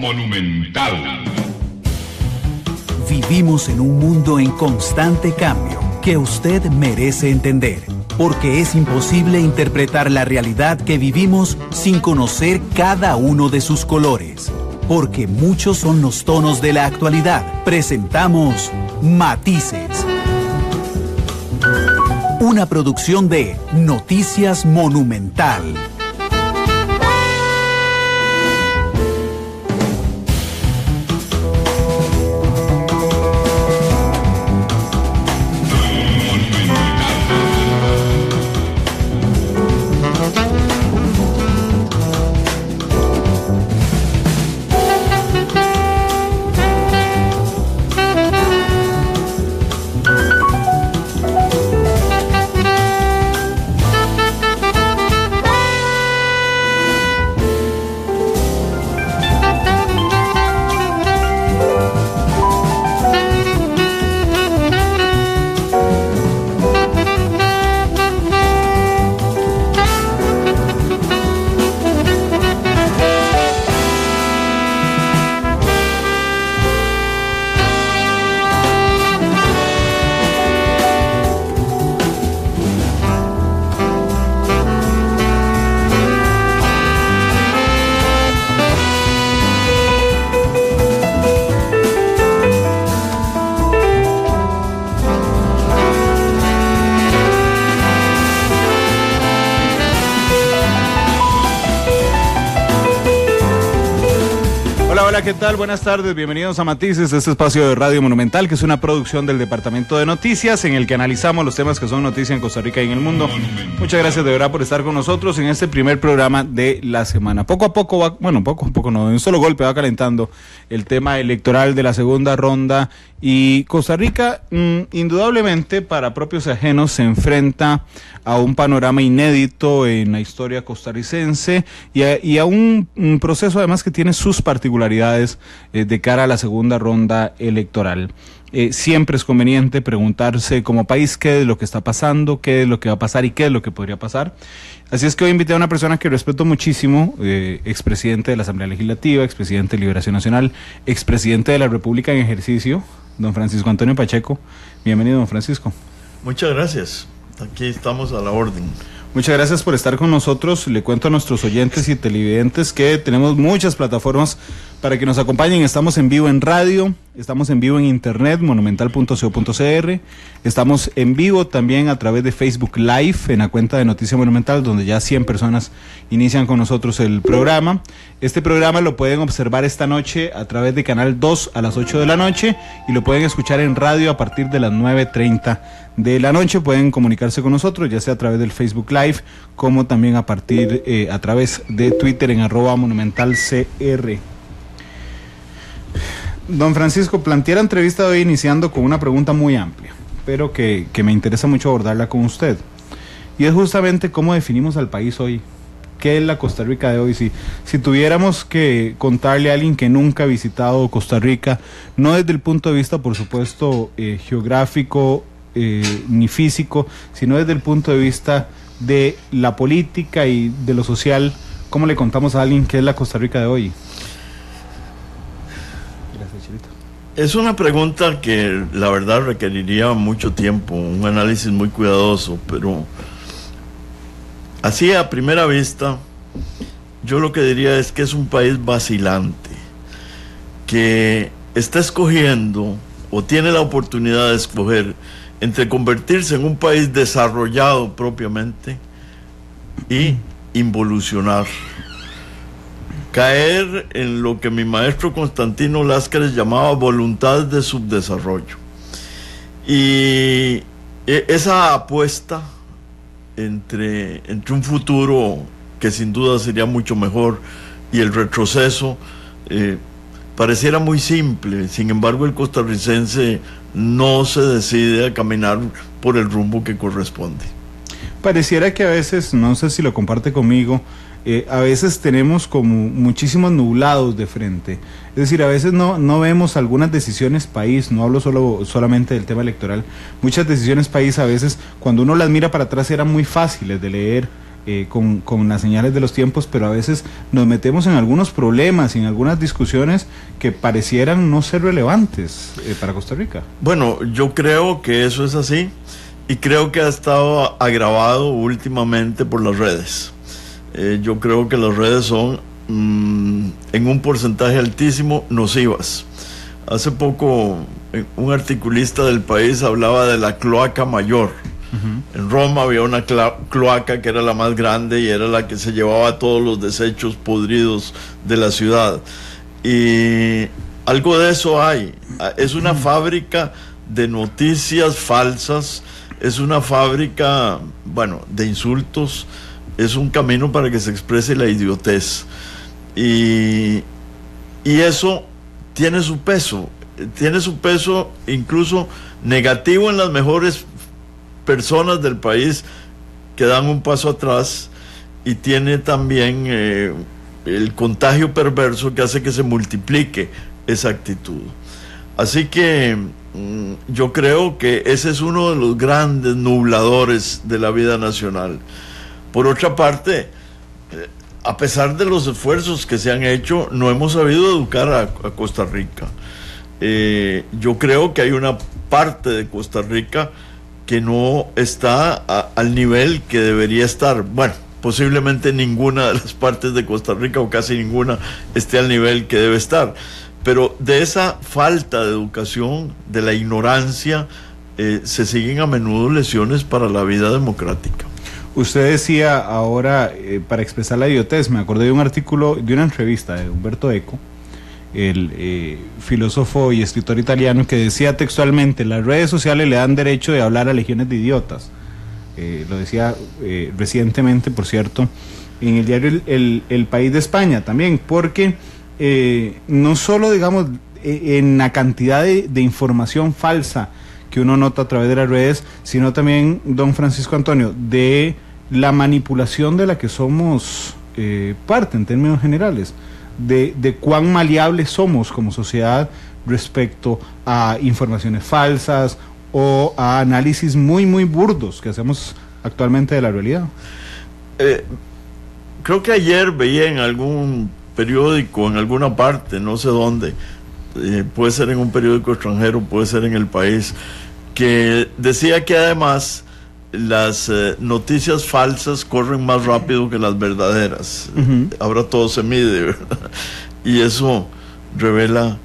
Monumental. Vivimos en un mundo en constante cambio que usted merece entender, porque es imposible interpretar la realidad que vivimos sin conocer cada uno de sus colores. Porque muchos son los tonos de la actualidad. Presentamos Matices. Una producción de Noticias Monumental. ¿Qué tal? Buenas tardes, bienvenidos a Matices, este espacio de Radio Monumental, que es una producción del Departamento de Noticias, en el que analizamos los temas que son noticia en Costa Rica y en el mundo. Muchas gracias de verdad por estar con nosotros en este primer programa de la semana. Poco a poco no, de un solo golpe va calentando el tema electoral de la segunda ronda, y Costa Rica, indudablemente, para propios y ajenos, se enfrenta a un panorama inédito en la historia costarricense y a un proceso además que tiene sus particularidades de cara a la segunda ronda electoral. Siempre es conveniente preguntarse como país qué es lo que está pasando, qué es lo que va a pasar y qué es lo que podría pasar. Así es que hoy invité a una persona que respeto muchísimo, expresidente de la Asamblea Legislativa, expresidente de Liberación Nacional, expresidente de la República en ejercicio, don Francisco Antonio Pacheco. Bienvenido, don Francisco. Muchas gracias. Aquí estamos a la orden. Muchas gracias por estar con nosotros. Le cuento a nuestros oyentes y televidentes que tenemos muchas plataformas para que nos acompañen. Estamos en vivo en radio, estamos en vivo en internet, monumental.co.cr, estamos en vivo también a través de Facebook Live en la cuenta de Noticia Monumental, donde ya 100 personas inician con nosotros el programa. Este programa lo pueden observar esta noche a través de Canal 2 a las 8 de la noche y lo pueden escuchar en radio a partir de las 9:30 de la noche. Pueden comunicarse con nosotros, ya sea a través del Facebook Live, como también a partir a través de Twitter en @monumentalcr. Don Francisco, planteé la entrevista de hoy iniciando con una pregunta muy amplia, pero que me interesa mucho abordarla con usted. Y es justamente cómo definimos al país hoy. ¿Qué es la Costa Rica de hoy? Si tuviéramos que contarle a alguien que nunca ha visitado Costa Rica, no desde el punto de vista, por supuesto, geográfico ni físico, sino desde el punto de vista de la política y de lo social, ¿cómo le contamos a alguien qué es la Costa Rica de hoy? Es una pregunta que la verdad requeriría mucho tiempo, un análisis muy cuidadoso, pero así a primera vista, yo lo que diría es que es un país vacilante, que está escogiendo o tiene la oportunidad de escoger entre convertirse en un país desarrollado propiamente y involucionar. Caer en lo que mi maestro Constantino Láscares llamaba voluntad de subdesarrollo. Y esa apuesta entre un futuro que sin duda sería mucho mejor y el retroceso pareciera muy simple. Sin embargo, el costarricense no se decide a caminar por el rumbo que corresponde. Pareciera que a veces, no sé si lo comparte conmigo, a veces tenemos como muchísimos nublados de frente. Es decir, a veces no vemos algunas decisiones país, no hablo solamente del tema electoral, muchas decisiones país a veces cuando uno las mira para atrás eran muy fáciles de leer, con las señales de los tiempos, pero a veces nos metemos en algunos problemas, en algunas discusiones que parecieran no ser relevantes para Costa Rica. Bueno, yo creo que eso es así y creo que ha estado agravado últimamente por las redes. Yo creo que las redes son en un porcentaje altísimo nocivas. Hace poco un articulista del País hablaba de la cloaca mayor. En Roma había una cloaca que era la más grande y era la que se llevaba todos los desechos podridos de la ciudad. Y algo de eso hay. Es una fábrica de noticias falsas, es una fábrica, bueno, de insultos, es un camino para que se exprese la idiotez. Y eso tiene su peso incluso negativo en las mejores personas del país que dan un paso atrás, y tiene también el contagio perverso que hace que se multiplique esa actitud. Así que yo creo que ese es uno de los grandes nubladores de la vida nacional. Por otra parte, a pesar de los esfuerzos que se han hecho, no hemos sabido educar a Costa Rica. Yo creo que hay una parte de Costa Rica que no está al nivel que debería estar. Bueno, posiblemente ninguna de las partes de Costa Rica, o casi ninguna, esté al nivel que debe estar. Pero de esa falta de educación, de la ignorancia, se siguen a menudo lesiones para la vida democrática. Usted decía ahora, para expresar la idiotez, me acordé de un artículo, de una entrevista de Umberto Eco, el filósofo y escritor italiano, que decía textualmente: las redes sociales le dan derecho de hablar a legiones de idiotas. Lo decía recientemente, por cierto, en el diario el País de España también, porque no solo, digamos, en la cantidad de información falsa que uno nota a través de las redes, sino también, don Francisco Antonio, de la manipulación de la que somos parte en términos generales, de cuán maleables somos como sociedad respecto a informaciones falsas o a análisis muy, muy burdos que hacemos actualmente de la realidad. Creo que ayer veía en algún periódico, en alguna parte, no sé dónde, puede ser en un periódico extranjero, puede ser en El País, que decía que además las noticias falsas corren más rápido que las verdaderas. Ahora todo se mide, ¿verdad? Y eso revela,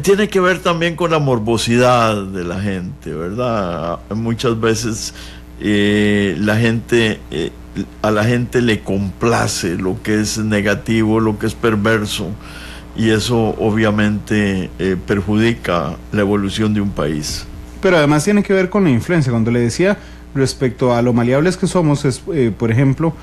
tiene que ver también con la morbosidad de la gente, ¿verdad? Muchas veces a la gente le complace lo que es negativo, lo que es perverso, y eso obviamente perjudica la evolución de un país. Pero además tiene que ver con la influencia. Cuando le decía respecto a lo maleables que somos, es, por ejemplo,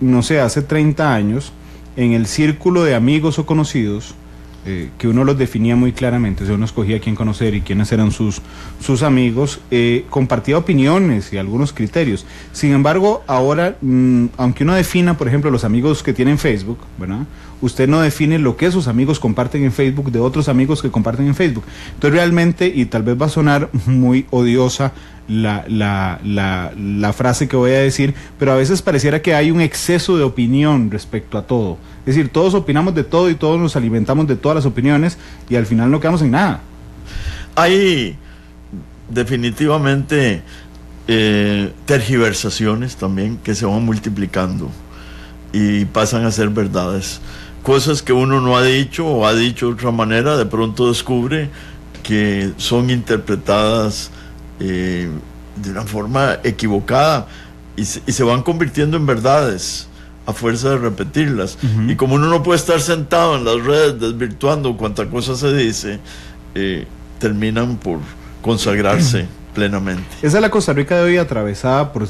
no sé, hace 30 años, en el círculo de amigos o conocidos, que uno los definía muy claramente, o sea, uno escogía a quién conocer y quiénes eran sus amigos, compartía opiniones y algunos criterios. Sin embargo, ahora, aunque uno defina, por ejemplo, los amigos que tienen Facebook, ¿verdad?, usted no define lo que sus amigos comparten en Facebook de otros amigos que comparten en Facebook. Entonces realmente, y tal vez va a sonar muy odiosa la frase que voy a decir, pero a veces pareciera que hay un exceso de opinión respecto a todo. Es decir, todos opinamos de todo y todos nos alimentamos de todas las opiniones y al final no quedamos en nada. Hay definitivamente tergiversaciones también que se van multiplicando y pasan a ser verdades. Cosas que uno no ha dicho o ha dicho de otra manera, de pronto descubre que son interpretadas de una forma equivocada y se van convirtiendo en verdades a fuerza de repetirlas. Y como uno no puede estar sentado en las redes desvirtuando cuánta cosa se dice, terminan por consagrarse plenamente. Esa es la Costa Rica de hoy, atravesada, por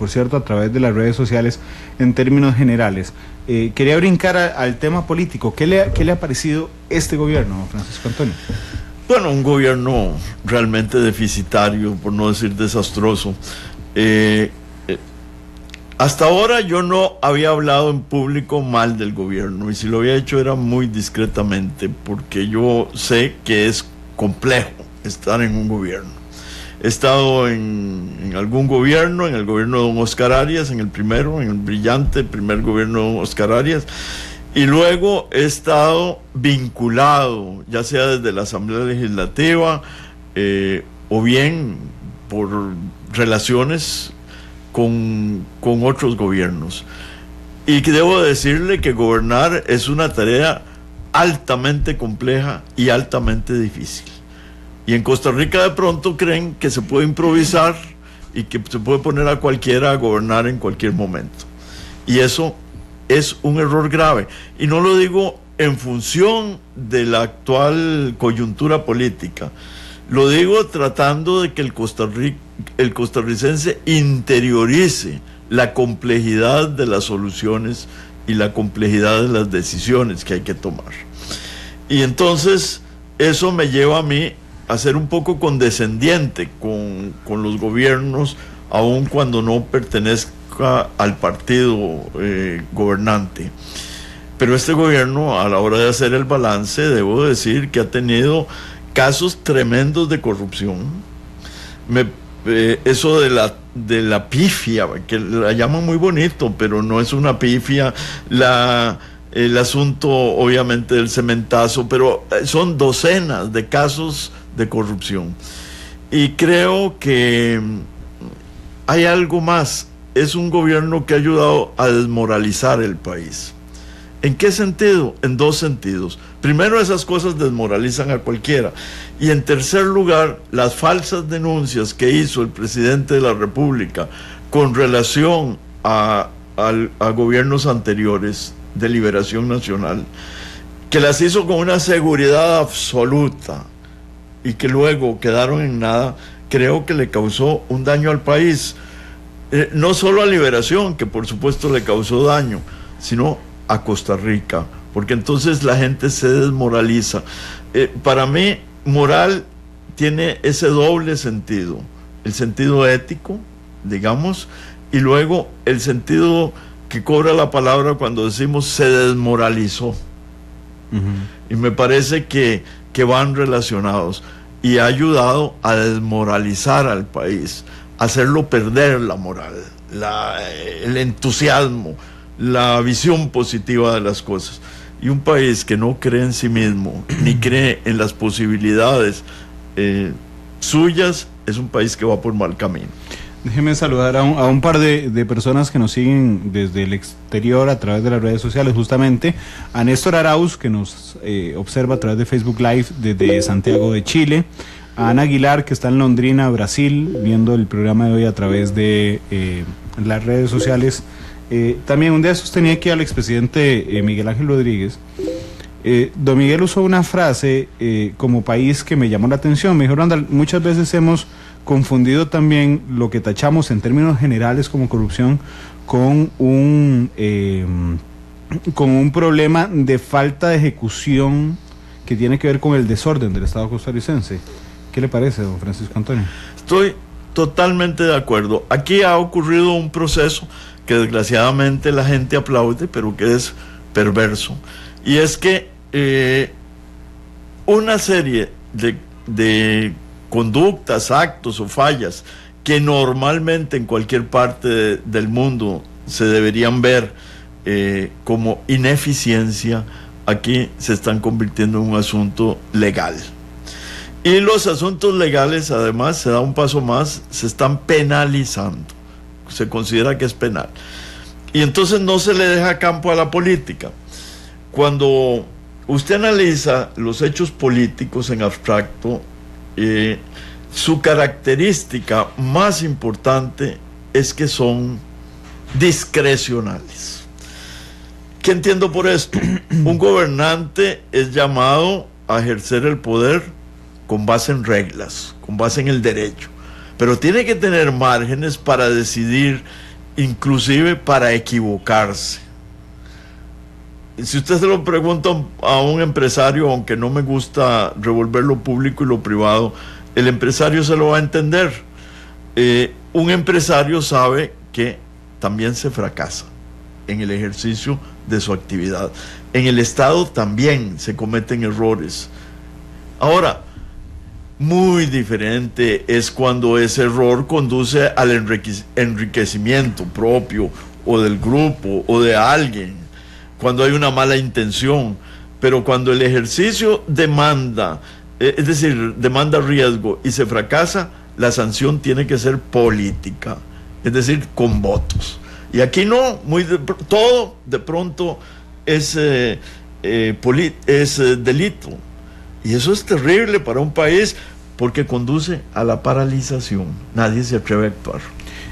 cierto, a través de las redes sociales en términos generales. Quería brincar al tema político. ¿Qué le ha parecido este gobierno, Francisco Antonio? Bueno, un gobierno realmente deficitario, por no decir desastroso. Hasta ahora yo no había hablado en público mal del gobierno, y si lo había hecho era muy discretamente, porque yo sé que es complejo estar en un gobierno. He estado en algún gobierno, en el gobierno de don Oscar Arias, en el primero, en el brillante primer gobierno de don Oscar Arias, y luego he estado vinculado, ya sea desde la Asamblea Legislativa o bien por relaciones con otros gobiernos. Y que debo decirle que gobernar es una tarea altamente compleja y altamente difícil. Y en Costa Rica de pronto creen que se puede improvisar y que se puede poner a cualquiera a gobernar en cualquier momento. Y eso es un error grave. Y no lo digo en función de la actual coyuntura política. Lo digo tratando de que el costarricense interiorice la complejidad de las soluciones y la complejidad de las decisiones que hay que tomar. Y entonces eso me lleva a mí a ser un poco condescendiente con los gobiernos, aun cuando no pertenezca al partido gobernante. Pero este gobierno, a la hora de hacer el balance, debo decir que ha tenido casos tremendos de corrupción. Eso de la pifia, que la llaman muy bonito, pero no es una pifia, el asunto obviamente del cementazo, pero son docenas de casos de corrupción. Y creo que hay algo más. Es un gobierno que ha ayudado a desmoralizar el país. ¿En qué sentido? En dos sentidos. Primero, esas cosas desmoralizan a cualquiera. Y en tercer lugar, las falsas denuncias que hizo el presidente de la República con relación a gobiernos anteriores de liberación nacional, que las hizo con una seguridad absoluta y que luego quedaron en nada, creo que le causó un daño al país. No solo a Liberación, que por supuesto le causó daño, sino a Costa Rica, porque entonces la gente se desmoraliza. Para mí, moral tiene ese doble sentido, el sentido ético, digamos, y luego el sentido que cobra la palabra cuando decimos se desmoralizó. Y me parece que van relacionados, y ha ayudado a desmoralizar al país, a hacerlo perder la moral, el entusiasmo, la visión positiva de las cosas. Y un país que no cree en sí mismo, ni cree en las posibilidades suyas, es un país que va por mal camino. Déjeme saludar a un par de personas que nos siguen desde el exterior a través de las redes sociales, justamente a Néstor Arauz, que nos observa a través de Facebook Live desde Santiago de Chile, a Ana Aguilar, que está en Londrina, Brasil, viendo el programa de hoy a través de las redes sociales. También un día sostenía aquí al expresidente Miguel Ángel Rodríguez. Don Miguel usó una frase como país que me llamó la atención. Me dijo: Randall, muchas veces hemos confundido también lo que tachamos en términos generales como corrupción con un problema de falta de ejecución que tiene que ver con el desorden del Estado costarricense. ¿Qué le parece, don Francisco Antonio? Estoy totalmente de acuerdo. Aquí ha ocurrido un proceso que desgraciadamente la gente aplaude, pero que es perverso. Y es que una serie de conductas, actos o fallas que normalmente en cualquier parte del mundo se deberían ver como ineficiencia, aquí se están convirtiendo en un asunto legal. Y los asuntos legales, además, se da un paso más, se están penalizando. Se considera que es penal. Y entonces no se le deja campo a la política. Cuando usted analiza los hechos políticos en abstracto, su característica más importante es que son discrecionales. ¿Qué entiendo por esto? Un gobernante es llamado a ejercer el poder con base en reglas, con base en el derecho, pero tiene que tener márgenes para decidir, inclusive para equivocarse. Si usted se lo pregunta a un empresario, aunque no me gusta revolver lo público y lo privado, el empresario se lo va a entender. Un empresario sabe que también se fracasa en el ejercicio de su actividad. En el Estado también se cometen errores. Ahora, Muy diferente es cuando ese error conduce al enriquecimiento propio o del grupo o de alguien, cuando hay una mala intención. Pero cuando el ejercicio demanda, es decir, demanda riesgo y se fracasa, la sanción tiene que ser política, es decir, con votos. Y aquí no, todo de pronto es delito. Y eso es terrible para un país porque conduce a la paralización. Nadie se atreve a actuar.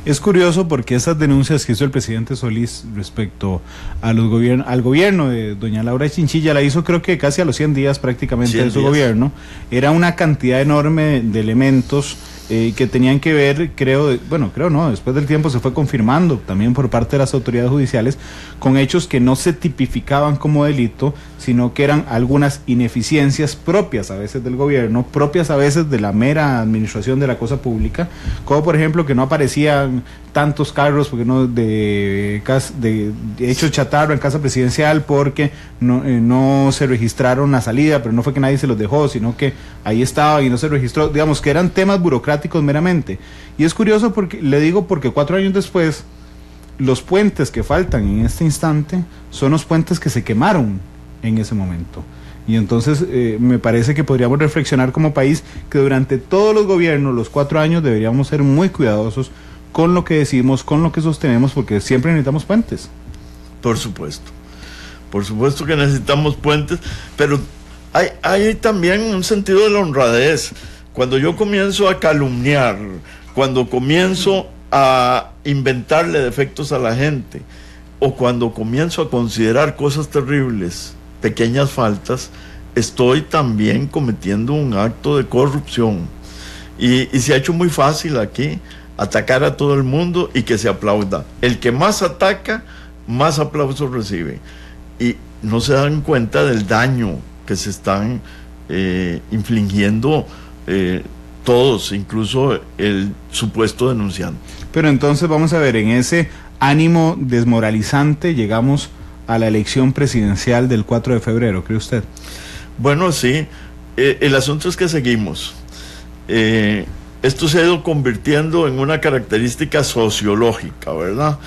Es curioso porque esas denuncias que hizo el presidente Solís respecto a al gobierno de doña Laura Chinchilla, la hizo creo que casi a los 100 días prácticamente de su gobierno. Era una cantidad enorme de elementos que tenían que ver, después del tiempo se fue confirmando también por parte de las autoridades judiciales, con hechos que no se tipificaban como delito, sino que eran algunas ineficiencias propias a veces del gobierno, propias a veces de la mera administración de la cosa pública, como por ejemplo que no aparecían tantos carros de hechos chatarra en casa presidencial porque no se registraron la salida, pero no fue que nadie se los dejó, sino que ahí estaban y no se registró, digamos que eran temas burocráticos meramente. Y es curioso porque 4 años después los puentes que faltan en este instante son los puentes que se quemaron en ese momento. Y entonces me parece que podríamos reflexionar como país que durante todos los gobiernos, los 4 años, deberíamos ser muy cuidadosos con lo que decimos, con lo que sostenemos, porque siempre necesitamos puentes. Por supuesto que necesitamos puentes, pero hay también un sentido de la honradez. Cuando yo comienzo a calumniar, cuando comienzo a inventarle defectos a la gente, o cuando comienzo a considerar cosas terribles, pequeñas faltas, estoy también cometiendo un acto de corrupción. Y se ha hecho muy fácil aquí atacar a todo el mundo y que se aplauda. El que más ataca, más aplausos recibe. Y no se dan cuenta del daño que se están infligiendo todos, incluso el supuesto denunciante. Pero entonces vamos a ver, en ese ánimo desmoralizante llegamos a la elección presidencial del 4 de febrero, ¿cree usted? Bueno, sí. El asunto es que seguimos. Esto se ha ido convirtiendo en una característica sociológica, ¿verdad?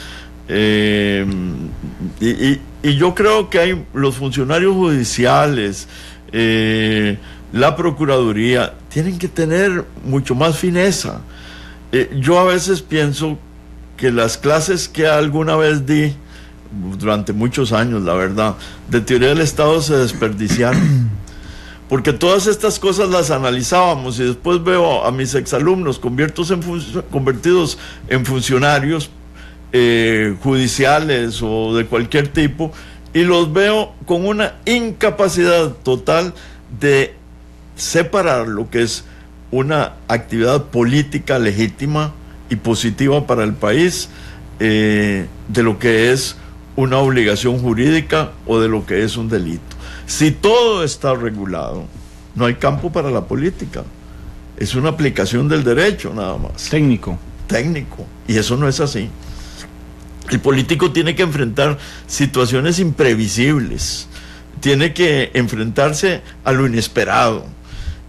Y yo creo que hay los funcionarios judiciales, la Procuraduría, tienen que tener mucho más fineza. Yo a veces pienso que las clases que alguna vez di, durante muchos años, la verdad, de teoría del Estado se desperdiciaron. Porque todas estas cosas las analizábamos y después veo a mis exalumnos convertidos en funcionarios judiciales o de cualquier tipo, y los veo con una incapacidad total de separar lo que es una actividad política legítima y positiva para el país de lo que es una obligación jurídica o de lo que es un delito. Si todo está regulado, no hay campo para la política. Es una aplicación del derecho nada más. Técnico. Y eso no es así. El político tiene que enfrentar situaciones imprevisibles. Tiene que enfrentarse a lo inesperado.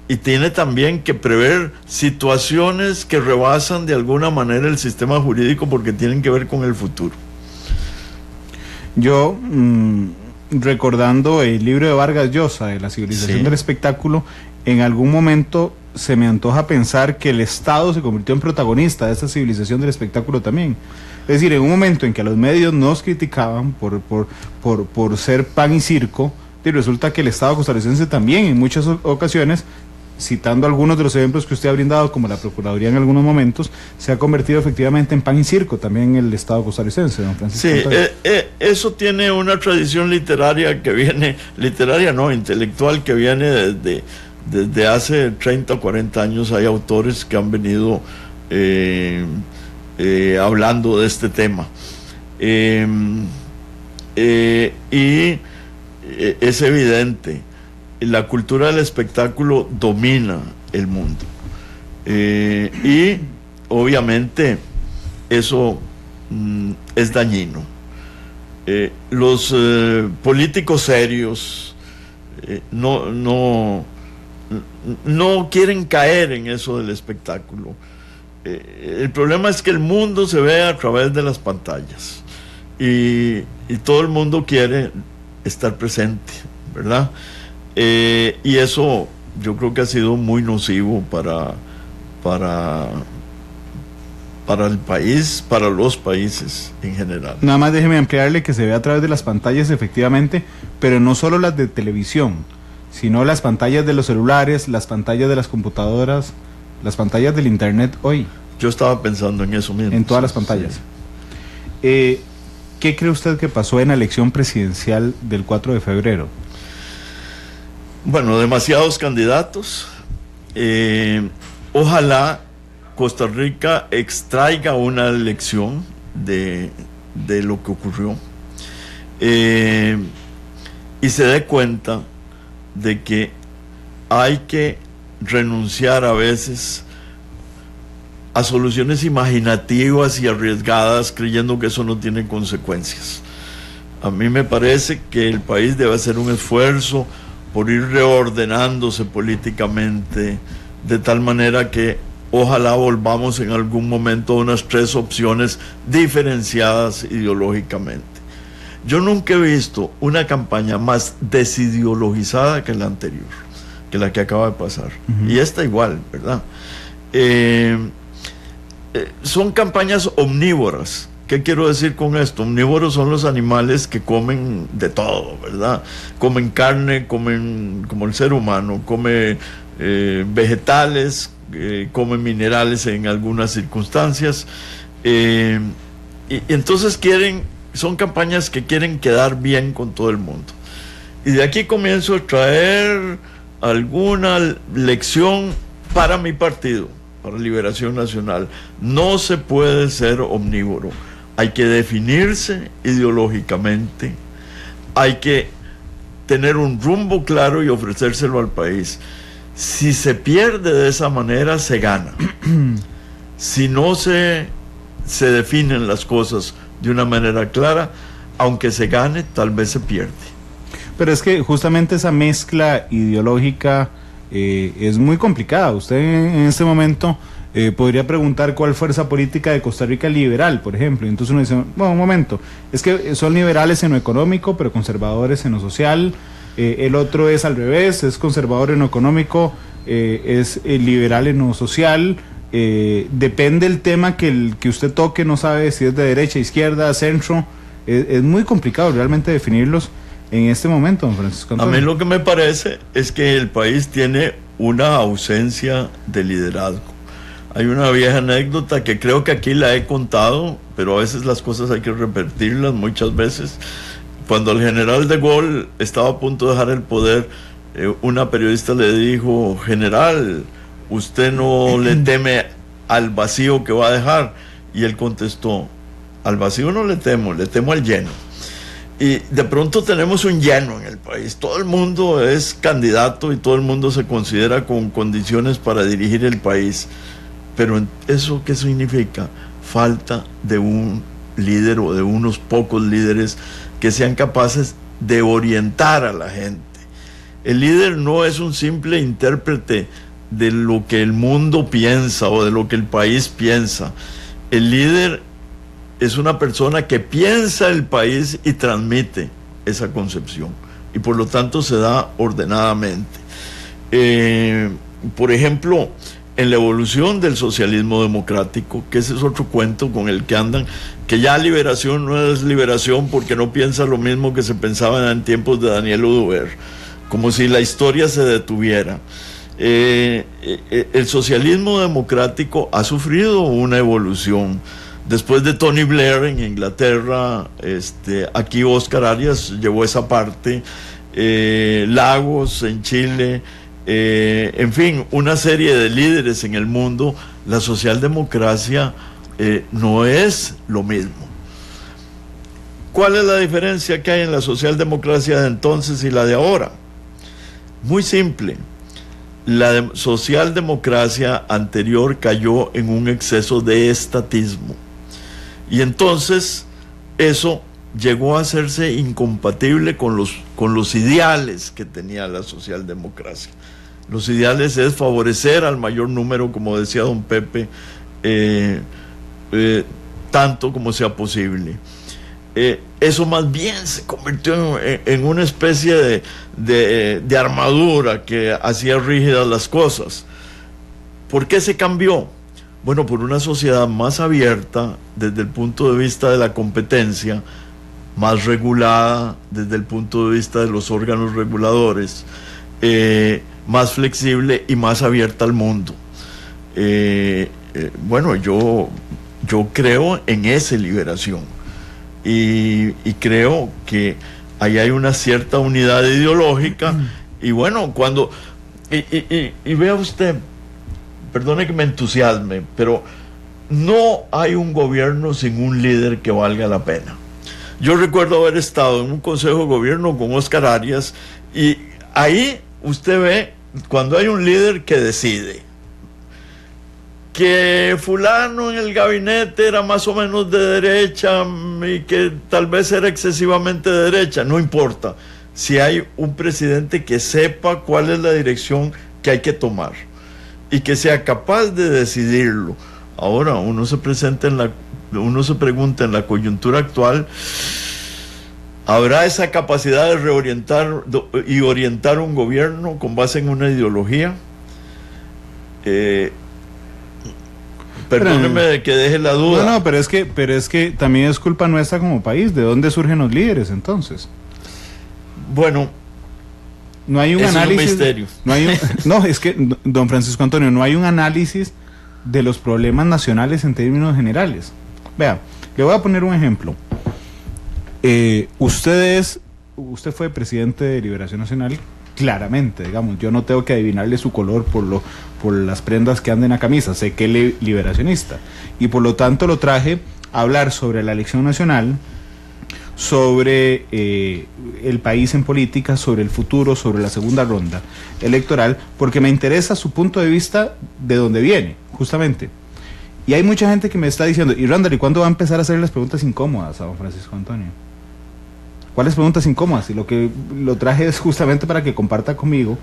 Y tiene también que prever situaciones que rebasan de alguna manera el sistema jurídico porque tienen que ver con el futuro. Yo... recordando el libro de Vargas Llosa, de la civilización del espectáculo, en algún momento se me antoja pensar que el Estado se convirtió en protagonista de esta civilización del espectáculo también. Es decir, en un momento en que a los medios nos criticaban por ser pan y circo, y resulta que el Estado costarricense también en muchas ocasiones, citando algunos de los ejemplos que usted ha brindado, como la Procuraduría en algunos momentos, se ha convertido efectivamente en pan y circo también en el Estado costarricense, don Francisco. Sí, eso tiene una tradición literaria que viene, intelectual, que viene desde hace 30 o 40 años. Hay autores que han venido hablando de este tema. Y es evidente, la cultura del espectáculo domina el mundo. Y obviamente eso es dañino. Los políticos serios no no quieren caer en eso del espectáculo. El problema es que el mundo se ve a través de las pantallas y todo el mundo quiere estar presente, ¿verdad? Y eso yo creo que ha sido muy nocivo para el país, para los países en general. Nada más déjeme ampliarle que se ve a través de las pantallas, efectivamente, pero no solo las de televisión, sino las pantallas de los celulares, las pantallas de las computadoras, las pantallas del internet hoy. Yo estaba pensando en eso mismo. En todas las pantallas. Sí. ¿Qué cree usted que pasó en la elección presidencial del 4 de febrero? Bueno, demasiados candidatos. Ojalá Costa Rica extraiga una lección de lo que ocurrió y se dé cuenta de que hay que renunciar a veces a soluciones imaginativas y arriesgadas creyendo que eso no tiene consecuencias. A mí me parece que el país debe hacer un esfuerzo por ir reordenándose políticamente de tal manera que ojalá volvamos en algún momento a unas 3 opciones diferenciadas ideológicamente. Yo nunca he visto una campaña más desideologizada que la anterior, que la que acaba de pasar. Y esta igual, ¿verdad? Son campañas omnívoras. ¿Qué quiero decir con esto? Omnívoros son los animales que comen de todo, ¿verdad? Comen carne, comen como el ser humano, come vegetales, comen minerales en algunas circunstancias. Y entonces son campañas que quieren quedar bien con todo el mundo. Y de aquí comienzo a traer alguna lección para mi partido, para Liberación Nacional. No se puede ser omnívoro. Hay que definirse ideológicamente, hay que tener un rumbo claro y ofrecérselo al país. Si se pierde de esa manera, se gana. Si no se definen las cosas de una manera clara, aunque se gane, tal vez se pierde. Pero es que justamente esa mezcla ideológica es muy complicada. Usted en este momento podría preguntar cuál fuerza política de Costa Rica es liberal, por ejemplo. Y entonces uno dice, bueno, un momento, es que son liberales en lo económico, pero conservadores en lo social. El otro es al revés, es conservador en lo económico, es liberal en lo social. Depende del tema que usted toque, no sabe si es de derecha, izquierda, centro. Es muy complicado realmente definirlos en este momento, don Francisco Antonio. A mí lo que me parece es que el país tiene una ausencia de liderazgo. Hay una vieja anécdota que creo que aquí la he contado, pero a veces las cosas hay que repetirlas muchas veces. Cuando el general de Gaulle estaba a punto de dejar el poder, una periodista le dijo: general, ¿usted no le teme al vacío que va a dejar? Y él contestó: al vacío no le temo al lleno. Y de pronto tenemos un lleno en el país. Todo el mundo es candidato y todo el mundo se considera con condiciones para dirigir el país. Pero ¿eso qué significa? Falta de un líder o de unos pocos líderes que sean capaces de orientar a la gente. El líder no es un simple intérprete de lo que el mundo piensa o de lo que el país piensa. El líder es una persona que piensa el país y transmite esa concepción, y por lo tanto se da ordenadamente. Por ejemplo, en la evolución del socialismo democrático, que ese es otro cuento con el que andan, que ya liberación no es liberación porque no piensa lo mismo que se pensaba en tiempos de Daniel Oduber, como si la historia se detuviera. El socialismo democrático ha sufrido una evolución. Después de Tony Blair en Inglaterra, aquí Oscar Arias llevó esa parte, Lagos en Chile, en fin, una serie de líderes en el mundo. La socialdemocracia no es lo mismo. ¿Cuál es la diferencia que hay en la socialdemocracia de entonces y la de ahora? Muy simple. La socialdemocracia anterior cayó en un exceso de estatismo. Y entonces eso llegó a hacerse incompatible con los ideales que tenía la socialdemocracia. Los ideales es favorecer al mayor número, como decía don Pepe, tanto como sea posible. Eso más bien se convirtió en una especie de armadura que hacía rígidas las cosas. ¿Por qué se cambió? Bueno, por una sociedad más abierta desde el punto de vista de la competencia, más regulada desde el punto de vista de los órganos reguladores, más flexible y más abierta al mundo. Bueno, yo creo en esa liberación y creo que ahí hay una cierta unidad ideológica. Y bueno, cuando y vea usted, perdone que me entusiasme, pero no hay un gobierno sin un líder que valga la pena. Yo recuerdo haber estado en un consejo de gobierno con Óscar Arias, y ahí usted ve cuando hay un líder que decide que fulano en el gabinete era más o menos de derecha y que tal vez era excesivamente de derecha, no importa, si hay un presidente que sepa cuál es la dirección que hay que tomar y que sea capaz de decidirlo. Ahora uno se pregunta en la coyuntura actual, ¿habrá esa capacidad de reorientar y orientar un gobierno con base en una ideología? Perdóneme que deje la duda. No, pero es que también es culpa nuestra como país. ¿De dónde surgen los líderes entonces? Bueno, no hay un análisis. Es un misterio. No, es que, don Francisco Antonio, no hay un análisis de los problemas nacionales en términos generales. Vea, le voy a poner un ejemplo. Usted fue presidente de Liberación Nacional, claramente, digamos, yo no tengo que adivinarle su color por las prendas que anda en la camisa, sé que él es liberacionista, y por lo tanto lo traje a hablar sobre la elección nacional, sobre el país en política, sobre el futuro, sobre la segunda ronda electoral, porque me interesa su punto de vista de dónde viene, justamente. Y hay mucha gente que me está diciendo, y Randall, ¿y cuándo va a empezar a hacer las preguntas incómodas a don Francisco Antonio? ¿Cuáles preguntas incómodas? Y lo que lo traje es justamente para que comparta conmigo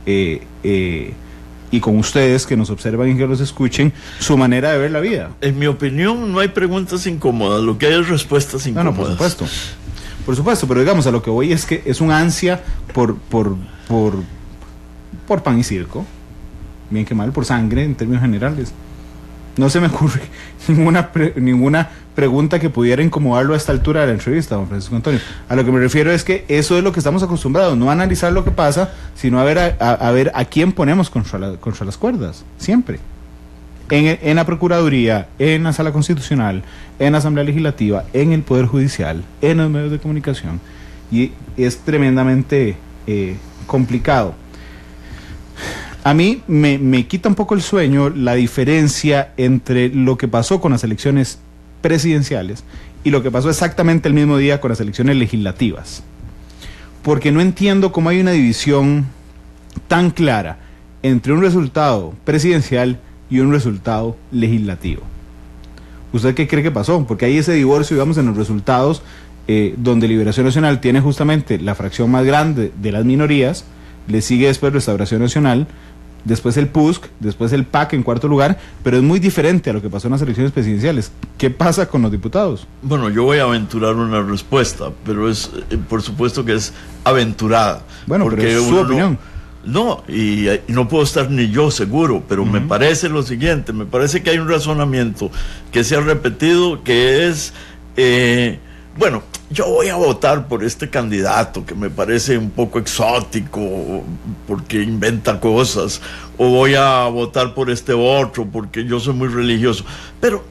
y con ustedes que nos observan y que los escuchen su manera de ver la vida. En mi opinión no hay preguntas incómodas, lo que hay es respuestas incómodas. No, por supuesto, pero digamos, a lo que voy es que es un ansia por pan y circo, bien que mal, por sangre en términos generales. No se me ocurre ninguna pregunta que pudiera incomodarlo a esta altura de la entrevista, don Francisco Antonio. A lo que me refiero es que eso es lo que estamos acostumbrados, no a analizar lo que pasa, sino a ver a quién ponemos contra las cuerdas, siempre. En la Procuraduría, en la Sala Constitucional, en la Asamblea Legislativa, en el Poder Judicial, en los medios de comunicación. Y es tremendamente complicado. A mí me quita un poco el sueño la diferencia entre lo que pasó con las elecciones presidenciales y lo que pasó exactamente el mismo día con las elecciones legislativas. Porque no entiendo cómo hay una división tan clara entre un resultado presidencial y un resultado legislativo. ¿Usted qué cree que pasó? Porque hay ese divorcio, digamos, en los resultados, donde Liberación Nacional tiene justamente la fracción más grande de las minorías, le sigue después Restauración Nacional, después el PUSC, después el PAC en cuarto lugar, pero es muy diferente a lo que pasó en las elecciones presidenciales. ¿Qué pasa con los diputados? Bueno, yo voy a aventurar una respuesta, pero es, por supuesto que es aventurada. Bueno, porque pero es su opinión. Y no puedo estar ni yo seguro, pero me parece lo siguiente, me parece que hay un razonamiento que se ha repetido, que es, bueno, yo voy a votar por este candidato que me parece un poco exótico porque inventa cosas, o voy a votar por este otro porque yo soy muy religioso, pero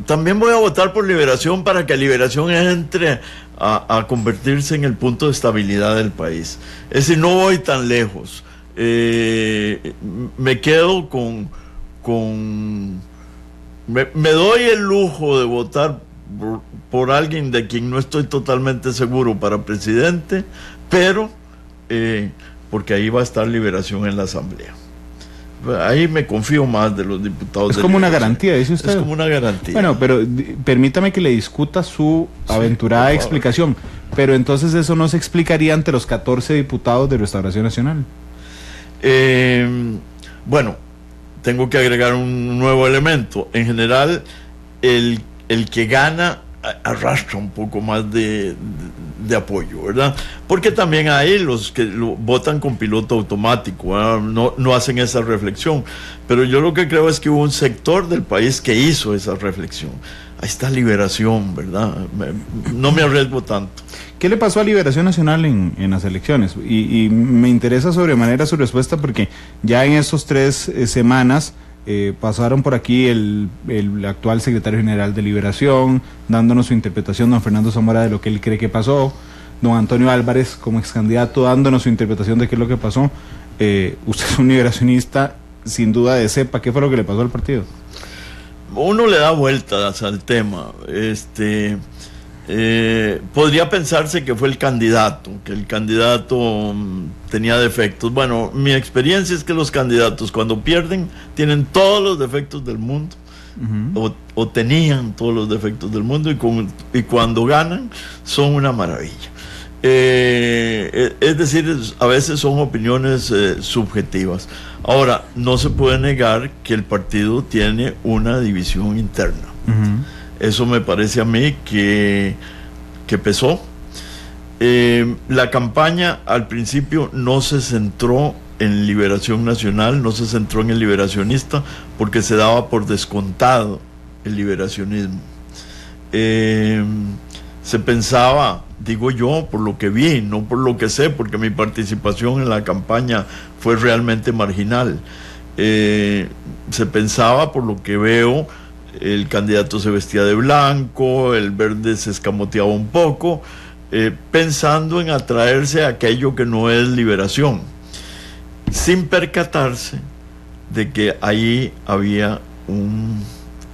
también voy a votar por Liberación para que Liberación entre a convertirse en el punto de estabilidad del país. Es decir, no voy tan lejos. Me quedo me doy el lujo de votar por alguien de quien no estoy totalmente seguro para presidente, pero porque ahí va a estar Liberación en la Asamblea. Ahí me confío más de los diputados. Es como una garantía, dice usted. Es como una garantía. Bueno, pero permítame que le discuta su aventurada explicación. Pero entonces eso no se explicaría ante los 14 diputados de Restauración Nacional. Bueno, tengo que agregar un nuevo elemento. En general, el que gana arrastra un poco más de apoyo, ¿verdad? Porque también hay los que votan con piloto automático, no hacen esa reflexión. Pero yo lo que creo es que hubo un sector del país que hizo esa reflexión. Ahí está Liberación, ¿verdad? No me arriesgo tanto. ¿Qué le pasó a Liberación Nacional en las elecciones? Y me interesa sobremanera su respuesta, porque ya en esas 3 semanas pasaron por aquí el actual secretario general de Liberación, dándonos su interpretación, don Fernando Zamora, de lo que él cree que pasó, don Antonio Álvarez como ex candidato dándonos su interpretación de qué es lo que pasó. Usted es un liberacionista sin duda de cepa. ¿Qué fue lo que le pasó al partido? Uno le da vueltas al tema. Podría pensarse que fue el candidato, que el candidato tenía defectos. Bueno, mi experiencia es que los candidatos cuando pierden tienen todos los defectos del mundo, o tenían todos los defectos del mundo, y cuando ganan son una maravilla. Es decir, a veces son opiniones subjetivas. Ahora, no se puede negar que el partido tiene una división interna. Eso me parece a mí que pesó. La campaña al principio no se centró en Liberación Nacional, no se centró en el liberacionista, porque se daba por descontado el liberacionismo. Se pensaba, digo yo, por lo que vi, no por lo que sé, porque mi participación en la campaña fue realmente marginal. Se pensaba, por lo que veo, el candidato se vestía de blanco, el verde se escamoteaba un poco, pensando en atraerse a aquello que no es liberación, sin percatarse de que ahí había un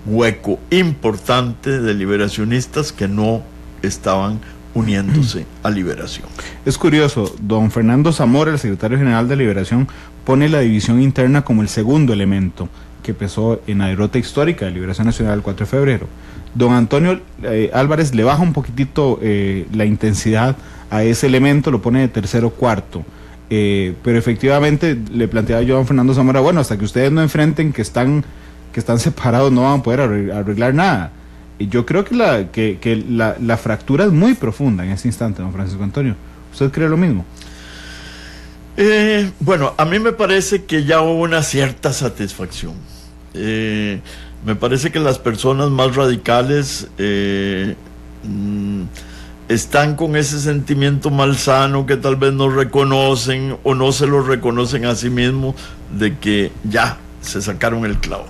hueco importante de liberacionistas que no estaban uniéndose a Liberación. Es curioso, don Fernando Zamora, el secretario general de Liberación, pone la división interna como el segundo elemento que pesó en la derrota histórica de Liberación Nacional el 4 de febrero. Don Antonio Álvarez le baja un poquitito la intensidad a ese elemento, lo pone de tercero cuarto. Pero efectivamente le planteaba yo a don Fernando Zamora, bueno, hasta que ustedes no enfrenten que están separados no van a poder arreglar nada. Y yo creo que la fractura es muy profunda en ese instante, don Francisco Antonio. ¿Usted cree lo mismo? Bueno, a mí me parece que ya hubo una cierta satisfacción. Me parece que las personas más radicales están con ese sentimiento malsano que tal vez no reconocen o no se lo reconocen a sí mismos, de que ya se sacaron el clavo.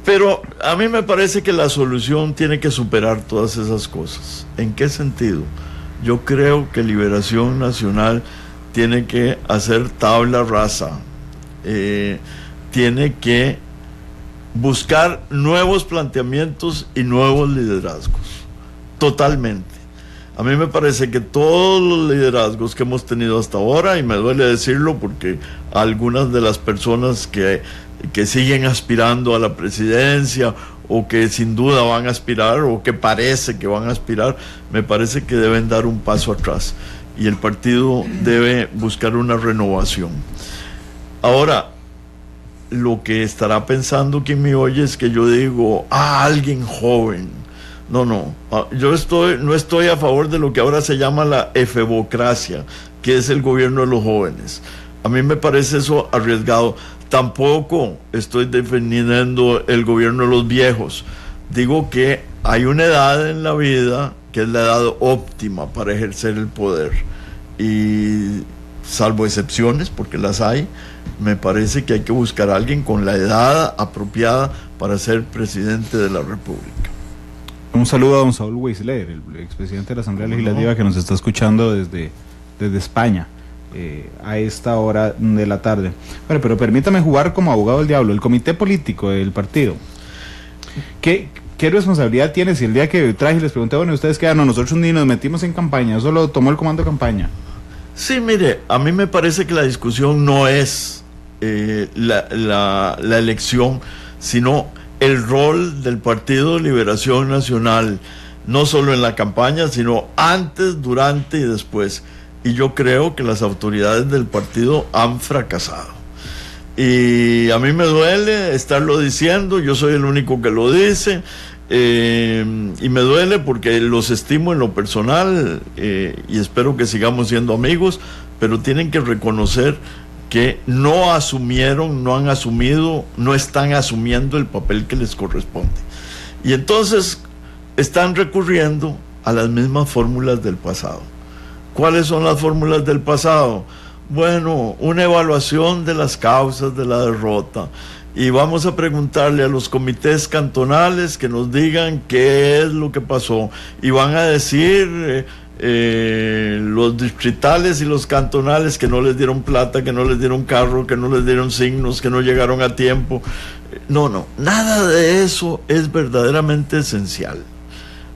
Pero a mí me parece que la solución tiene que superar todas esas cosas. ¿En qué sentido? Yo creo que Liberación Nacional tiene que hacer tabla rasa, tiene que buscar nuevos planteamientos y nuevos liderazgos, totalmente. A mí me parece que todos los liderazgos que hemos tenido hasta ahora, y me duele decirlo porque algunas de las personas que siguen aspirando a la presidencia, o que sin duda van a aspirar, o que parece que van a aspirar, me parece que deben dar un paso atrás, y el partido debe buscar una renovación. Ahora, lo que estará pensando quien me oye es que yo digo, alguien joven. No, yo no estoy a favor de lo que ahora se llama la efebocracia, que es el gobierno de los jóvenes. A mí me parece eso arriesgado. Tampoco estoy defendiendo el gobierno de los viejos. Digo que hay una edad en la vida que es la edad óptima para ejercer el poder, y salvo excepciones, porque las hay, me parece que hay que buscar a alguien con la edad apropiada para ser presidente de la República. Un saludo a don Saúl Weisler, el expresidente de la Asamblea Legislativa, que nos está escuchando desde España a esta hora de la tarde. Bueno, pero permítame jugar como abogado del diablo. El comité político del partido, ¿qué responsabilidad tiene si el día que traje les pregunté, bueno, ustedes qué? No, nosotros ni nos metimos en campaña, eso lo tomó el comando de campaña? Sí, mire, a mí me parece que la discusión no es la elección, sino el rol del Partido Liberación Nacional, no solo en la campaña, sino antes, durante y después. y yo creo que las autoridades del partido han fracasado. Y a mí me duele estarlo diciendo, yo soy el único que lo dice, y me duele porque los estimo en lo personal, y espero que sigamos siendo amigos, pero tienen que reconocer que no asumieron, no han asumido, no están asumiendo el papel que les corresponde. Y entonces están recurriendo a las mismas fórmulas del pasado. ¿Cuáles son las fórmulas del pasado? Bueno, una evaluación de las causas de la derrota, y vamos a preguntarle a los comités cantonales que nos digan qué es lo que pasó, y van a decir los distritales y los cantonales que no les dieron plata, que no les dieron carro, que no les dieron signos, que no llegaron a tiempo. No, nada de eso es verdaderamente esencial.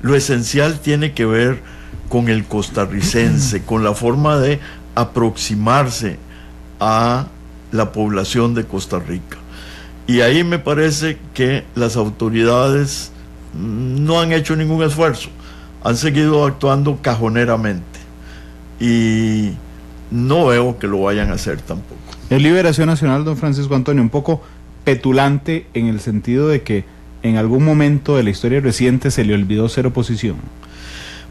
Lo esencial tiene que ver con el costarricense, con la forma de aproximarse a la población de Costa Rica. Y ahí me parece que las autoridades no han hecho ningún esfuerzo, han seguido actuando cajoneramente, y no veo que lo vayan a hacer tampoco. Es Liberación Nacional, don Francisco Antonio, un poco petulante en el sentido de que en algún momento de la historia reciente se le olvidó ser oposición.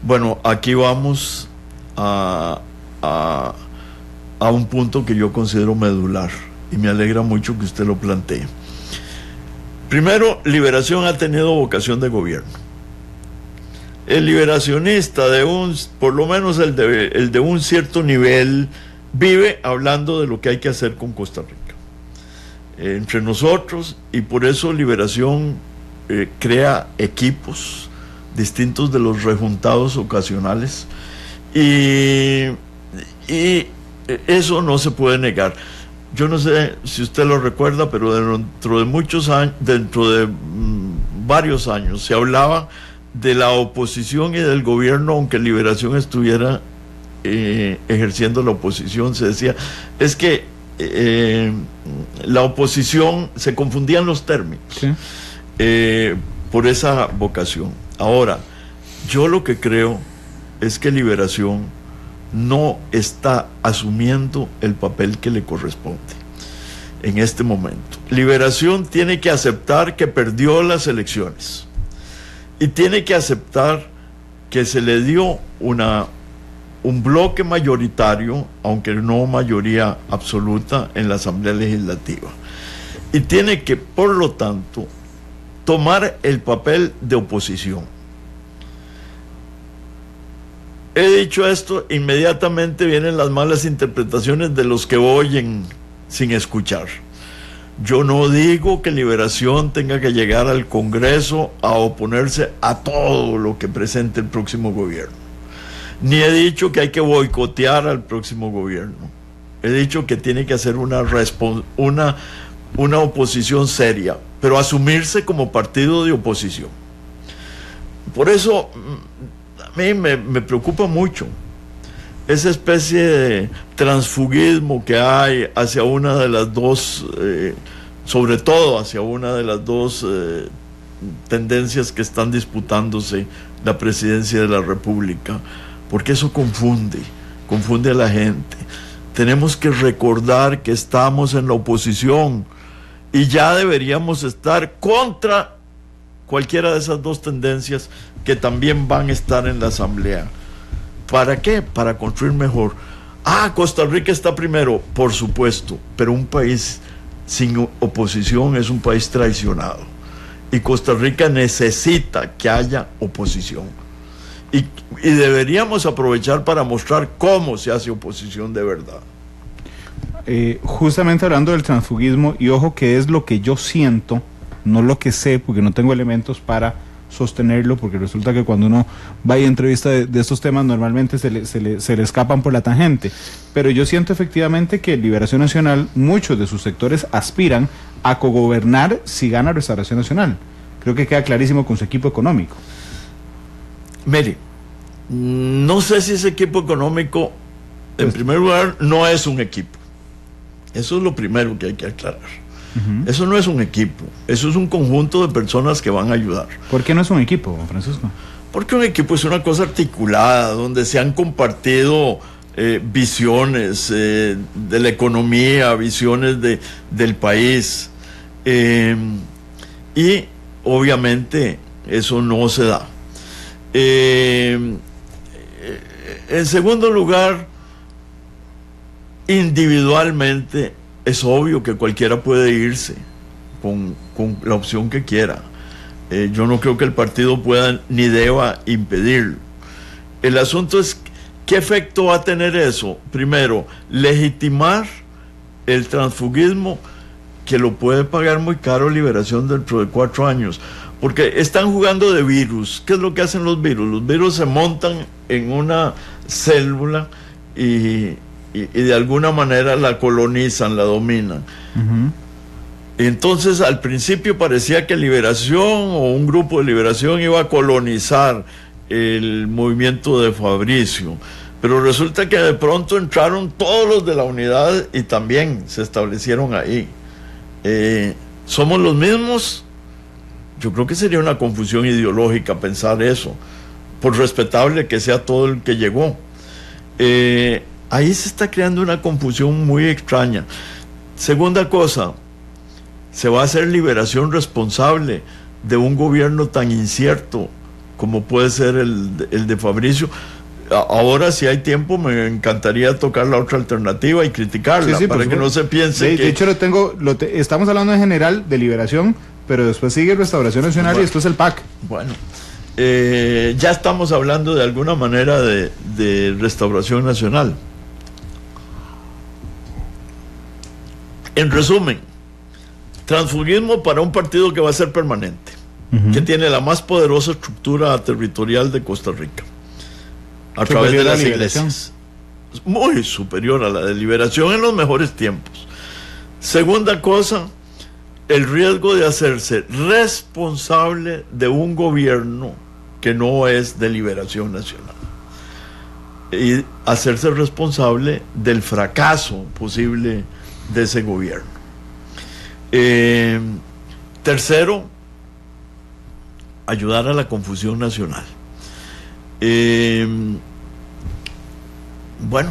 Bueno, aquí vamos a un punto que yo considero medular, y me alegra mucho que usted lo plantee. Primero, Liberación ha tenido vocación de gobierno. El liberacionista por lo menos el de un cierto nivel, vive hablando de lo que hay que hacer con Costa Rica, entre nosotros, y por eso Liberación crea equipos distintos de los rejuntados ocasionales, y eso no se puede negar. Yo no sé si usted lo recuerda, pero dentro de varios años se hablaba de la oposición y del gobierno, aunque Liberación estuviera ejerciendo la oposición. Se decía, es que la oposición, se confundían los términos, ¿sí? Por esa vocación. Ahora, yo lo que creo es que Liberación no está asumiendo el papel que le corresponde en este momento. Liberación tiene que aceptar que perdió las elecciones, y tiene que aceptar que se le dio un bloque mayoritario, aunque no mayoría absoluta, en la Asamblea Legislativa. Y tiene que, por lo tanto, tomar el papel de oposición. He dicho esto, inmediatamente vienen las malas interpretaciones de los que oyen sin escuchar. Yo no digo que Liberación tenga que llegar al Congreso a oponerse a todo lo que presente el próximo gobierno. Ni he dicho que hay que boicotear al próximo gobierno. He dicho que tiene que hacer una oposición seria, pero asumirse como partido de oposición. Por eso a mí me preocupa mucho esa especie de transfugismo que hay hacia una de las dos, sobre todo hacia una de las dos tendencias que están disputándose la presidencia de la República, porque eso confunde a la gente. Tenemos que recordar que estamos en la oposición y ya deberíamos estar contra cualquiera de esas dos tendencias que también van a estar en la Asamblea. ¿Para qué? Para construir mejor. Costa Rica está primero, por supuesto, pero un país sin oposición es un país traicionado. Y Costa Rica necesita que haya oposición. Y deberíamos aprovechar para mostrar cómo se hace oposición de verdad. Justamente hablando del transfugismo, y ojo que es lo que yo siento, no lo que sé, porque no tengo elementos para sostenerlo, porque resulta que cuando uno va a entrevista de estos temas normalmente se le escapan por la tangente, pero yo siento efectivamente que Liberación Nacional, muchos de sus sectores aspiran a cogobernar si gana Restauración Nacional. Creo que queda clarísimo con su equipo económico. Mire, no sé si ese equipo económico, en primer lugar, no es un equipo. Eso es lo primero que hay que aclarar. Eso no es un equipo, eso es un conjunto de personas que van a ayudar. ¿Por qué no es un equipo, Francisco? Porque un equipo es una cosa articulada, donde se han compartido visiones de la economía, visiones del país. Y obviamente eso no se da. En segundo lugar, individualmente es obvio que cualquiera puede irse con la opción que quiera. Yo no creo que el partido pueda ni deba impedirlo. El asunto es ¿qué efecto va a tener eso? Primero, legitimar el transfugismo, que lo puede pagar muy caro Liberación dentro de 4 años, porque están jugando de virus. ¿Qué es lo que hacen los virus? Los virus se montan en una célula y de alguna manera la colonizan, la dominan. Uh-huh. Entonces al principio parecía que Liberación o un grupo de Liberación iba a colonizar el movimiento de Fabricio, pero resulta que de pronto entraron todos los de la unidad y también se establecieron ahí. ¿Somos los mismos? Yo creo que sería una confusión ideológica pensar eso, por respetable que sea todo el que llegó. Ahí se está creando una confusión muy extraña. Segunda cosa, se va a hacer Liberación responsable de un gobierno tan incierto como puede ser el de Fabricio. Ahora, si hay tiempo, me encantaría tocar la otra alternativa y criticarla, sí, para que no se piense que... De hecho, estamos hablando en general de Liberación, pero después sigue Restauración Nacional, bueno, y después el PAC. Bueno, ya estamos hablando de alguna manera de Restauración Nacional. En resumen, transfugismo para un partido que va a ser permanente, uh-huh, que tiene la más poderosa estructura territorial de Costa Rica, a través de las iglesias, muy superior a la de Liberación en los mejores tiempos. Segunda cosa, el riesgo de hacerse responsable de un gobierno que no es de Liberación Nacional y hacerse responsable del fracaso posible de ese gobierno. Tercero, ayudar a la confusión nacional. Bueno,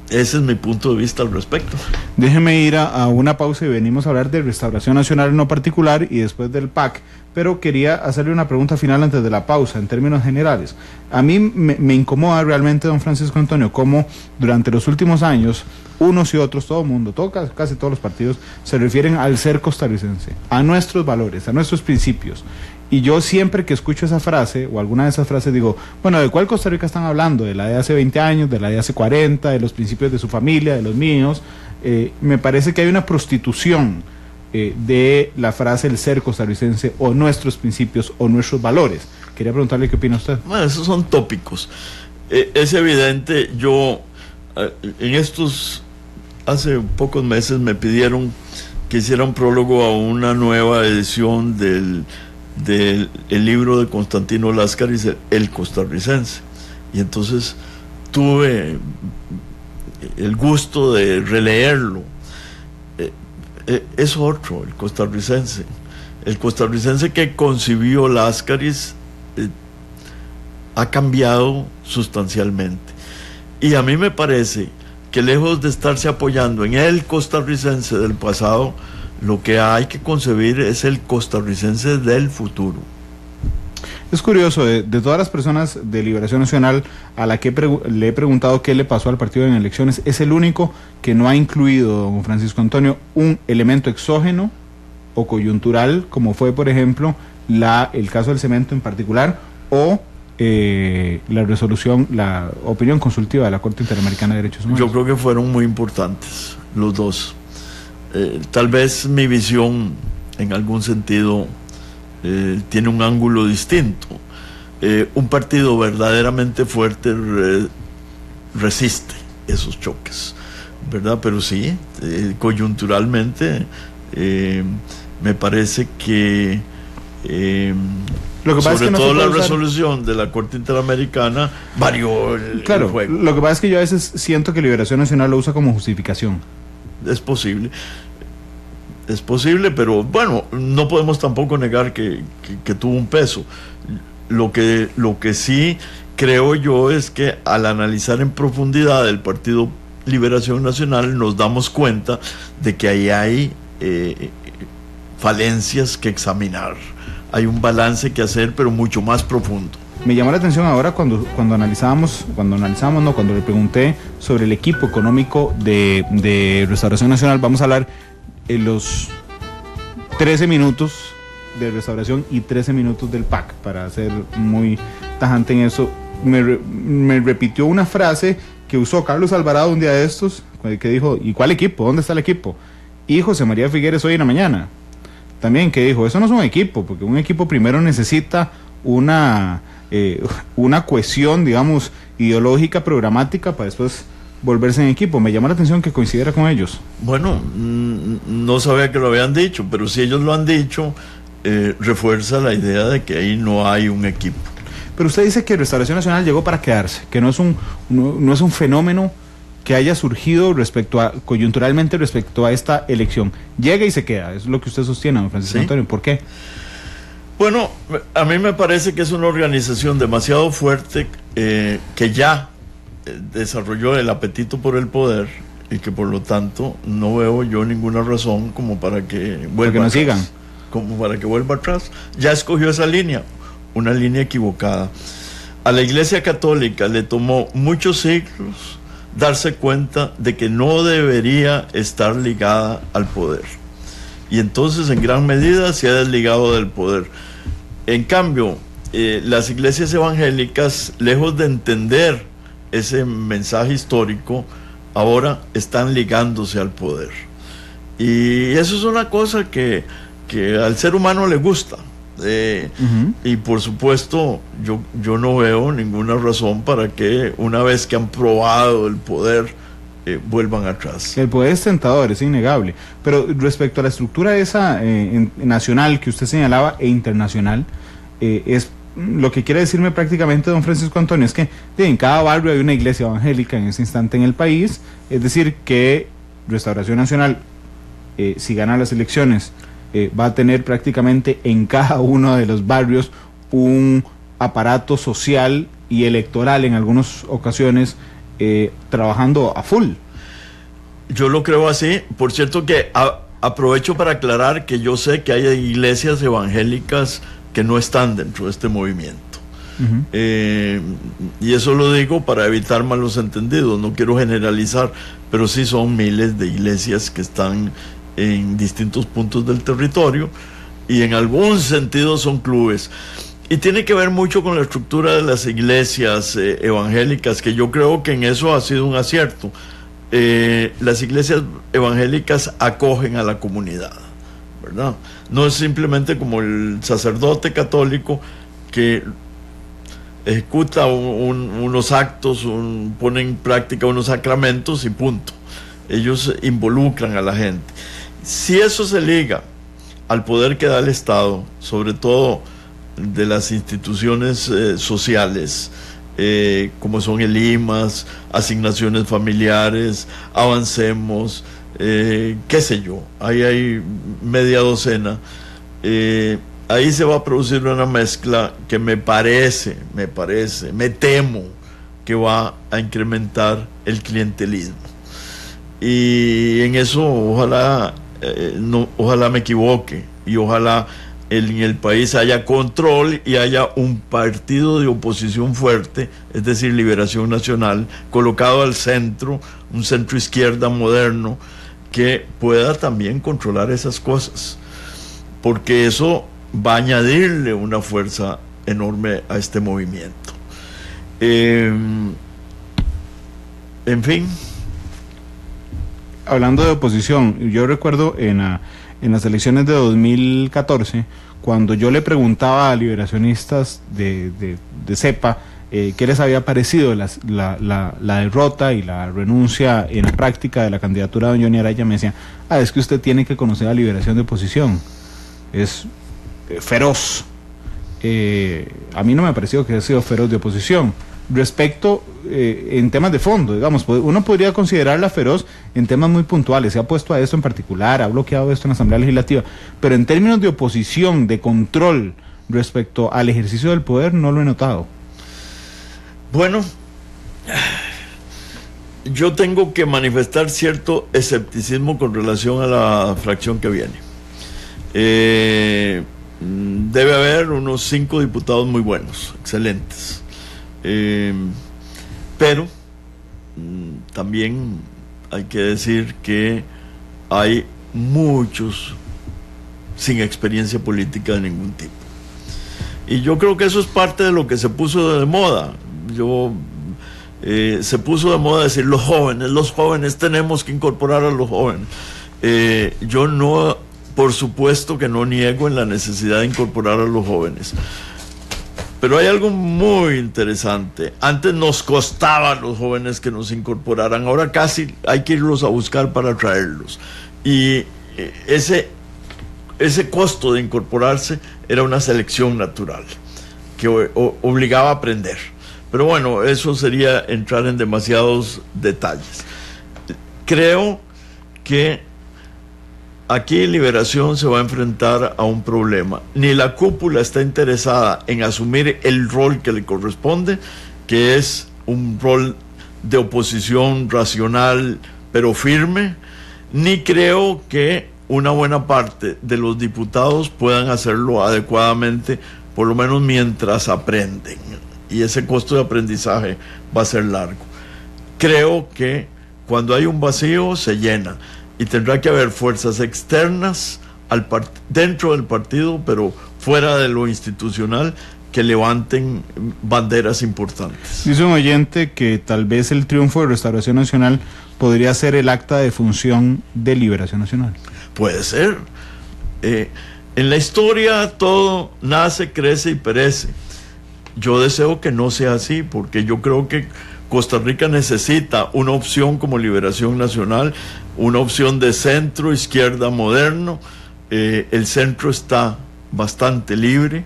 ese es mi punto de vista al respecto. Déjeme ir a una pausa y venimos a hablar de Restauración Nacional en lo particular y después del PAC, pero quería hacerle una pregunta final antes de la pausa, en términos generales. A mí me incomoda realmente, don Francisco Antonio, cómo durante los últimos años, unos y otros, todo el mundo, casi todos los partidos, se refieren al ser costarricense, a nuestros valores, a nuestros principios. Y yo siempre que escucho esa frase, o alguna de esas frases, digo, bueno, ¿de cuál Costa Rica están hablando? ¿De la de hace 20 años, de la de hace 40, de los principios de su familia, de los míos? Me parece que hay una prostitución de la frase el ser costarricense, o nuestros principios, o nuestros valores. Quería preguntarle qué opina usted. Bueno, esos son tópicos. Es evidente, hace pocos meses me pidieron que hiciera un prólogo a una nueva edición del libro de Constantino Láscaris, El Costarricense, y entonces tuve el gusto de releerlo. Es otro, el costarricense que concibió Láscaris ha cambiado sustancialmente, y a mí me parece que lejos de estarse apoyando en el costarricense del pasado, lo que hay que concebir es el costarricense del futuro. Es curioso, de todas las personas de Liberación Nacional a la que le he preguntado qué le pasó al partido en elecciones, es el único que no ha incluido, don Francisco Antonio, un elemento exógeno o coyuntural, como fue, por ejemplo, el caso del cemento en particular, o la opinión consultiva de la Corte Interamericana de Derechos Humanos. Yo creo que fueron muy importantes los dos. Tal vez mi visión en algún sentido tiene un ángulo distinto. Un partido verdaderamente fuerte resiste esos choques, ¿verdad? Pero sí, coyunturalmente me parece que sobre todo la resolución de la Corte Interamericana varió el juego. Lo que pasa es que yo a veces siento que Liberación Nacional lo usa como justificación. Es posible, pero bueno, no podemos tampoco negar que tuvo un peso. Lo que sí creo yo es que al analizar en profundidad el Partido Liberación Nacional nos damos cuenta de que ahí hay falencias que examinar, hay un balance que hacer, pero mucho más profundo. Me llamó la atención ahora cuando le pregunté sobre el equipo económico de Restauración Nacional. Vamos a hablar en los 13 minutos de Restauración y 13 minutos del PAC, para ser muy tajante en eso. Me repitió una frase que usó Carlos Alvarado un día de estos, que dijo: ¿y cuál equipo? ¿Dónde está el equipo? Y José María Figueres hoy en la mañana también, que dijo: eso no es un equipo, porque un equipo primero necesita una cohesión, digamos, ideológica, programática, para después volverse en equipo. Me llamó la atención que coincidiera con ellos. Bueno, no sabía que lo habían dicho, pero si ellos lo han dicho, refuerza la idea de que ahí no hay un equipo. Pero usted dice que Restauración Nacional llegó para quedarse, que no es un fenómeno que haya surgido coyunturalmente respecto a esta elección. Llega y se queda, es lo que usted sostiene, don Francisco Antonio. ¿Por qué? Bueno, a mí me parece que es una organización demasiado fuerte, que ya desarrolló el apetito por el poder, y que por lo tanto no veo yo ninguna razón como para que vuelva atrás. Sigan. Como para que vuelva atrás. Ya escogió esa línea, una línea equivocada. A la Iglesia Católica le tomó muchos siglos darse cuenta de que no debería estar ligada al poder, y entonces en gran medida se ha desligado del poder. En cambio, las iglesias evangélicas, lejos de entender ese mensaje histórico, ahora están ligándose al poder, y eso es una cosa que al ser humano le gusta. Y por supuesto yo no veo ninguna razón para que, una vez que han probado el poder, vuelvan atrás. El poder es tentador, es innegable, pero respecto a la estructura esa nacional que usted señalaba e internacional, es lo que quiere decirme prácticamente, don Francisco Antonio, es que en cada barrio hay una iglesia evangélica en ese instante en el país. Es decir, que Restauración Nacional, si gana las elecciones, va a tener prácticamente en cada uno de los barrios un aparato social y electoral en algunas ocasiones trabajando a full. Yo lo creo así. Por cierto que aprovecho para aclarar que yo sé que hay iglesias evangélicas que no están dentro de este movimiento. Y eso lo digo para evitar malos entendidos. No quiero generalizar, pero sí son miles de iglesias que están en distintos puntos del territorio, y en algún sentido son clubes, y tiene que ver mucho con la estructura de las iglesias evangélicas, que yo creo que en eso ha sido un acierto. Las iglesias evangélicas acogen a la comunidad, ¿verdad? No es simplemente como el sacerdote católico que ejecuta unos actos, pone en práctica unos sacramentos y punto. Ellos involucran a la gente. Si eso se liga al poder que da el Estado, sobre todo de las instituciones sociales, como son el IMAS, asignaciones familiares, Avancemos, qué sé yo, ahí hay media docena, ahí se va a producir una mezcla que me temo que va a incrementar el clientelismo. Y en eso ojalá me equivoque, y ojalá en el país haya control y haya un partido de oposición fuerte, es decir, Liberación Nacional, colocado al centro, un centro izquierda moderno, que pueda también controlar esas cosas, porque eso va a añadirle una fuerza enorme a este movimiento. En fin. Hablando de oposición, yo recuerdo en las elecciones de 2014, cuando yo le preguntaba a liberacionistas de CEPA qué les había parecido la derrota y la renuncia en la práctica de la candidatura de don Johnny Araya, me decían: es que usted tiene que conocer a Liberación de Oposición, es feroz. A mí no me ha parecido que haya sido feroz de oposición. Respecto en temas de fondo, digamos, uno podría considerarla feroz en temas muy puntuales, se ha puesto a esto en particular, ha bloqueado esto en la Asamblea Legislativa, pero en términos de oposición, de control respecto al ejercicio del poder, no lo he notado. Bueno, yo tengo que manifestar cierto escepticismo con relación a la fracción que viene. Debe haber unos 5 diputados muy buenos, excelentes. Pero también hay que decir que hay muchos sin experiencia política de ningún tipo. Y yo creo que eso es parte de lo que se puso de moda. Se puso de moda decir los jóvenes, tenemos que incorporar a los jóvenes. Yo no, por supuesto que no niego en la necesidad de incorporar a los jóvenes. Pero hay algo muy interesante. Antes nos costaba a los jóvenes que nos incorporaran, ahora casi hay que irlos a buscar para traerlos. Y ese costo de incorporarse era una selección natural que obligaba a aprender. Pero bueno, eso sería entrar en demasiados detalles. Creo que aquí Liberación se va a enfrentar a un problema. Ni la cúpula está interesada en asumir el rol que le corresponde, que es un rol de oposición racional pero firme, ni creo que una buena parte de los diputados puedan hacerlo adecuadamente, por lo menos mientras aprenden. Y ese costo de aprendizaje va a ser largo. Creo que cuando hay un vacío se llena y tendrá que haber fuerzas externas dentro del partido, pero fuera de lo institucional, que levanten banderas importantes. Dice un oyente que tal vez el triunfo de Restauración Nacional podría ser el acta de función de Liberación Nacional. Puede ser. En la historia todo nace, crece y perece. Yo deseo que no sea así, porque yo creo que Costa Rica necesita una opción como Liberación Nacional, una opción de centro, izquierda, moderno. El centro está bastante libre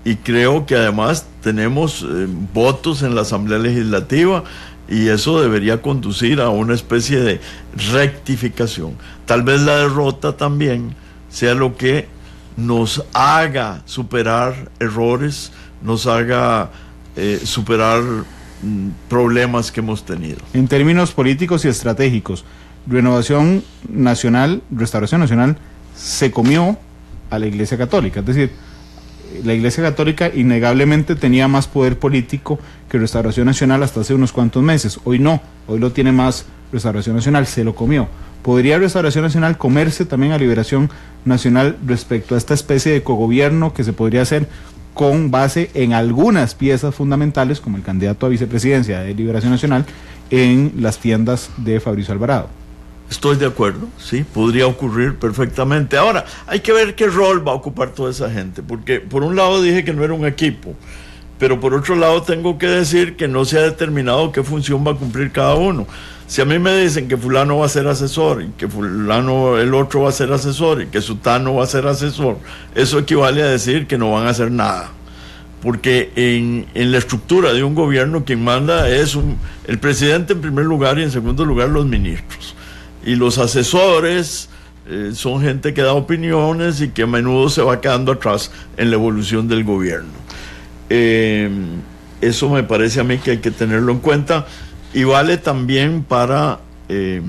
y creo que además tenemos votos en la Asamblea Legislativa y eso debería conducir a una especie de rectificación. Tal vez la derrota también sea lo que nos haga superar errores, nos haga superar problemas que hemos tenido. En términos políticos y estratégicos, Restauración Nacional se comió a la Iglesia Católica, es decir, la Iglesia Católica innegablemente tenía más poder político que Restauración Nacional hasta hace unos cuantos meses. Hoy no, hoy lo tiene más Restauración Nacional, se lo comió. ¿Podría Restauración Nacional comerse también a Liberación Nacional respecto a esta especie de cogobierno que se podría hacer con base en algunas piezas fundamentales, como el candidato a vicepresidencia de Liberación Nacional, en las tiendas de Fabricio Alvarado? Estoy de acuerdo, sí, podría ocurrir perfectamente. Ahora, hay que ver qué rol va a ocupar toda esa gente, porque por un lado dije que no era un equipo, pero por otro lado tengo que decir que no se ha determinado qué función va a cumplir cada uno. Si a mí me dicen que fulano va a ser asesor, y que fulano el otro va a ser asesor, y que sutano va a ser asesor, eso equivale a decir que no van a hacer nada. Porque en la estructura de un gobierno quien manda es el presidente en primer lugar y en segundo lugar los ministros. Y los asesores son gente que da opiniones y que a menudo se va quedando atrás en la evolución del gobierno. Eso me parece a mí que hay que tenerlo en cuenta y vale también para el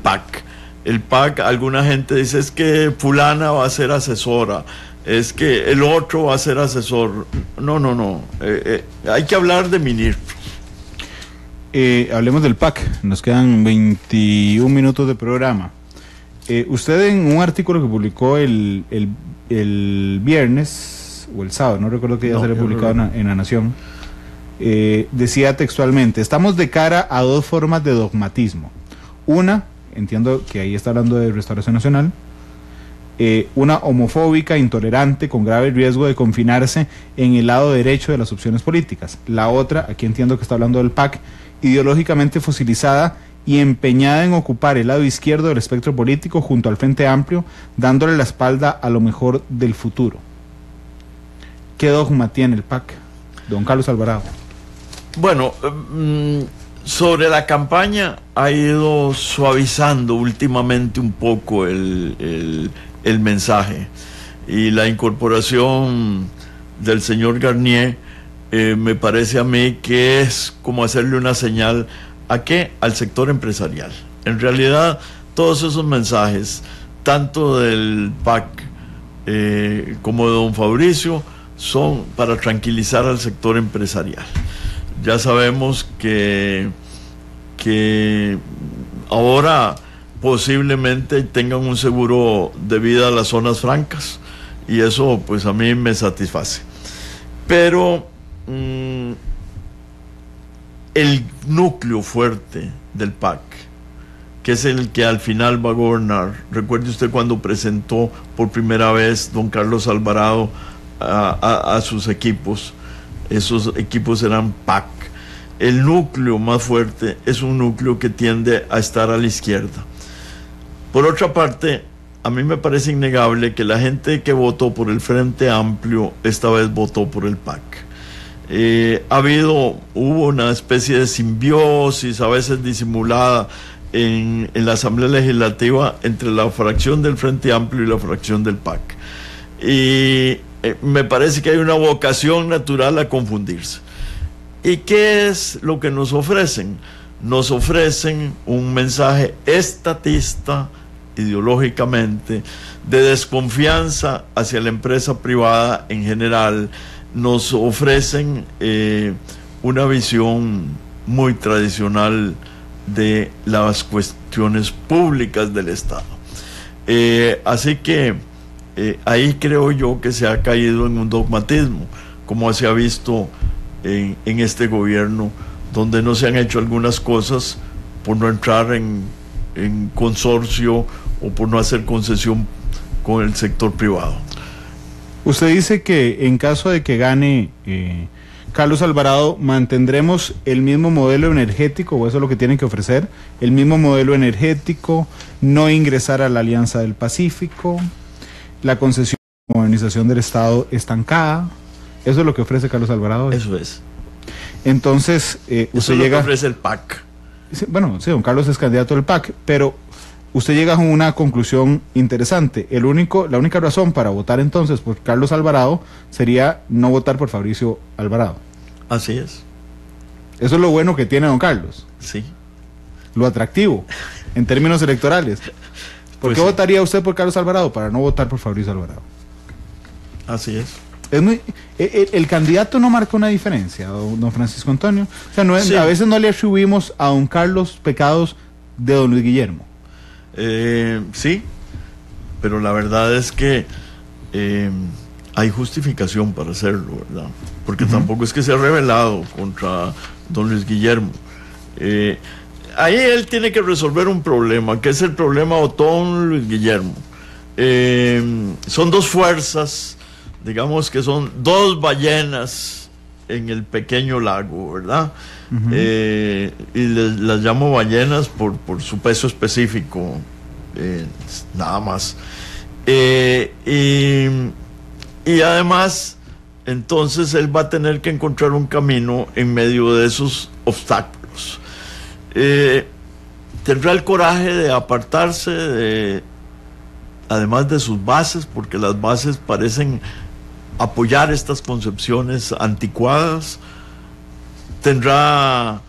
PAC. El PAC, alguna gente dice es que fulana va a ser asesora, es que el otro va a ser asesor. No. Hay que hablar de ministros. Hablemos del PAC, nos quedan 21 minutos de programa. Usted en un artículo que publicó el viernes o el sábado, no recuerdo que ya se le publicado en La Nación, decía textualmente: estamos de cara a dos formas de dogmatismo. Una, entiendo que ahí está hablando de Restauración Nacional, una homofóbica, intolerante, con grave riesgo de confinarse en el lado derecho de las opciones políticas. La otra, aquí entiendo que está hablando del PAC, ideológicamente fosilizada y empeñada en ocupar el lado izquierdo del espectro político junto al Frente Amplio, dándole la espalda a lo mejor del futuro. ¿Qué dogma tiene el PAC, don Carlos Alvarado? Bueno, sobre la campaña ha ido suavizando últimamente un poco el mensaje, y la incorporación del señor Garnier me parece a mí que es como hacerle una señal ¿a qué? Al sector empresarial. En realidad, todos esos mensajes, tanto del PAC como de don Fabricio, son para tranquilizar al sector empresarial. Ya sabemos que ahora posiblemente tengan un seguro de vida a las zonas francas, y eso pues a mí me satisface. Pero el núcleo fuerte del PAC, que es el que al final va a gobernar, recuerde usted cuando presentó por primera vez don Carlos Alvarado a sus equipos, esos equipos eran PAC. El núcleo más fuerte es un núcleo que tiende a estar a la izquierda. Por otra parte, a mí me parece innegable que la gente que votó por el Frente Amplio esta vez votó por el PAC. Hubo una especie de simbiosis, a veces disimulada, en la Asamblea Legislativa entre la fracción del Frente Amplio y la fracción del PAC. Y me parece que hay una vocación natural a confundirse. ¿Y qué es lo que nos ofrecen? Nos ofrecen un mensaje estatista, ideológicamente, de desconfianza hacia la empresa privada en general. Nos ofrecen una visión muy tradicional de las cuestiones públicas del Estado. Así que ahí creo yo que se ha caído en un dogmatismo, como se ha visto en este gobierno, donde no se han hecho algunas cosas por no entrar en consorcio o por no hacer concesión con el sector privado. Usted dice que en caso de que gane Carlos Alvarado, mantendremos el mismo modelo energético, o eso es lo que tienen que ofrecer, el mismo modelo energético, no ingresar a la Alianza del Pacífico, la concesión de modernización del Estado estancada. Eso es lo que ofrece Carlos Alvarado. Eso es. Entonces, usted llega... Eso ofrece el PAC. Bueno, sí, don Carlos es candidato del PAC, pero usted llega a una conclusión interesante. La única razón para votar entonces por Carlos Alvarado sería no votar por Fabricio Alvarado. Así es. Eso es lo bueno que tiene don Carlos. Sí. Lo atractivo, en términos electorales. ¿Por qué votaría usted por Carlos Alvarado? Para no votar por Fabricio Alvarado. Así es. El candidato no marca una diferencia, don Francisco Antonio. O sea, sí. A veces no le atribuimos a don Carlos pecados de don Luis Guillermo. Sí, pero la verdad es que hay justificación para hacerlo, ¿verdad? Porque tampoco es que se ha rebelado contra don Luis Guillermo. Ahí él tiene que resolver un problema, que es el problema Otón Luis Guillermo. Son dos fuerzas, digamos que son dos ballenas en el pequeño lago, ¿verdad? Y las llamo ballenas por su peso específico, nada más. Y además, entonces él va a tener que encontrar un camino en medio de esos obstáculos. Tendrá el coraje de apartarse además de sus bases, porque las bases parecen apoyar estas concepciones anticuadas. Tendrá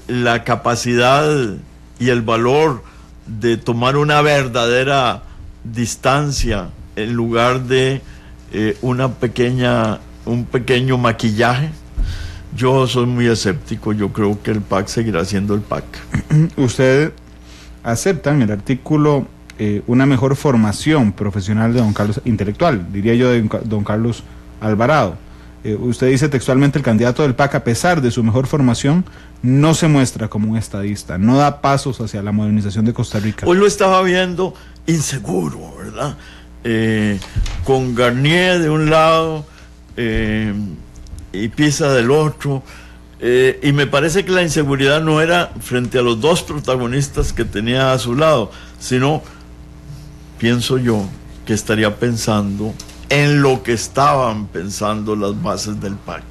la capacidad y el valor de tomar una verdadera distancia en lugar de un pequeño maquillaje. Yo soy muy escéptico. Yo creo que el PAC seguirá siendo el PAC. ¿Usted acepta en el artículo una mejor formación profesional de don Carlos, intelectual, diría yo, de don Carlos Alvarado? Usted dice textualmente: el candidato del PAC, a pesar de su mejor formación, no se muestra como un estadista, no da pasos hacia la modernización de Costa Rica. Hoy lo estaba viendo inseguro, ¿verdad? Con Garnier de un lado y Pisa del otro, y me parece que la inseguridad no era frente a los dos protagonistas que tenía a su lado, sino, pienso yo, que estaría pensando en lo que estaban pensando las bases del PAC.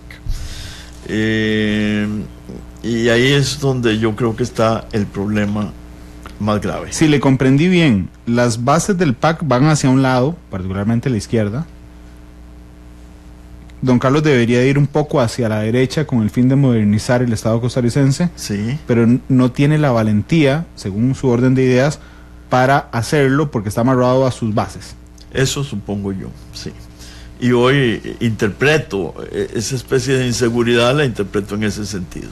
Y ahí es donde yo creo que está el problema más grave. Si le comprendí bien, las bases del PAC van hacia un lado, particularmente la izquierda, don Carlos debería ir un poco hacia la derecha con el fin de modernizar el Estado costarricense, Sí. pero no tiene la valentía, según su orden de ideas, para hacerlo porque está amarrado a sus bases. Eso supongo yo, sí. Y hoy interpreto esa especie de inseguridad, la interpreto en ese sentido.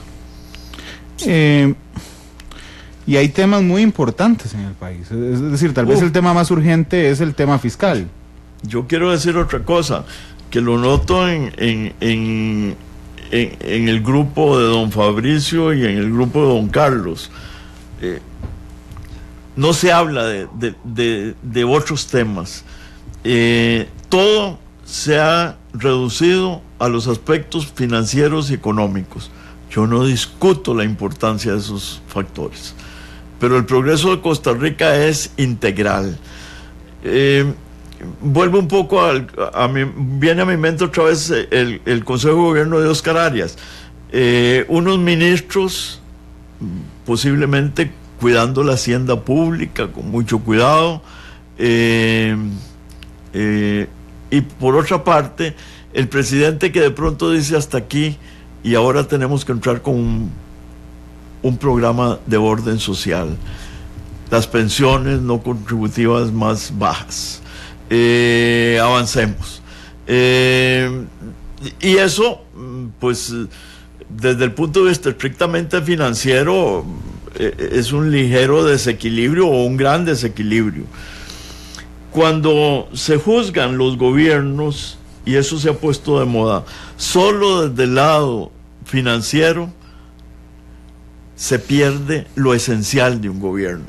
Y hay temas muy importantes en el país. Es decir, tal vez el tema más urgente es el tema fiscal. Yo quiero decir otra cosa, que lo noto en el grupo de don Fabricio y en el grupo de don Carlos. No se habla de otros temas. Todo se ha reducido a los aspectos financieros y económicos. Yo no discuto la importancia de esos factores, pero el progreso de Costa Rica es integral. Vuelvo un poco viene a mi mente otra vez el Consejo de Gobierno de Óscar Arias. Unos ministros posiblemente cuidando la hacienda pública con mucho cuidado, y por otra parte el presidente que de pronto dice hasta aquí, y ahora tenemos que entrar con un programa de orden social, las pensiones no contributivas más bajas, avancemos, y eso pues desde el punto de vista estrictamente financiero es un ligero desequilibrio o un gran desequilibrio. Cuando se juzgan los gobiernos, y eso se ha puesto de moda, solo desde el lado financiero, se pierde lo esencial de un gobierno.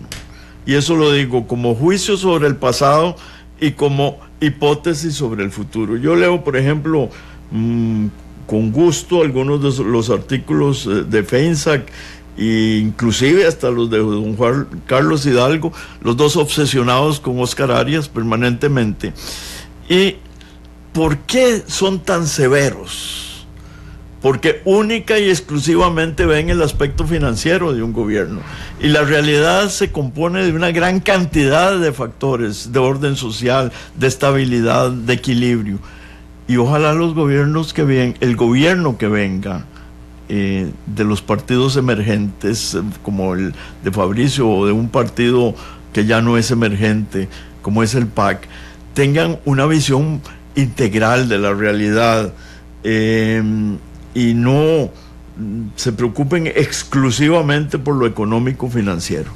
Y eso lo digo como juicio sobre el pasado y como hipótesis sobre el futuro. Yo leo, por ejemplo, con gusto algunos de los artículos de FEINSAC, e inclusive hasta los de don Juan Carlos Hidalgo, los dos obsesionados con Óscar Arias permanentemente. ¿Y por qué son tan severos? Porque única y exclusivamente ven el aspecto financiero de un gobierno, y la realidad se compone de una gran cantidad de factores de orden social, de estabilidad, de equilibrio, y ojalá los gobiernos que vienen, el gobierno que venga de los partidos emergentes como el de Fabricio, o de un partido que ya no es emergente como es el PAC, tengan una visión integral de la realidad, y no se preocupen exclusivamente por lo económico financiero.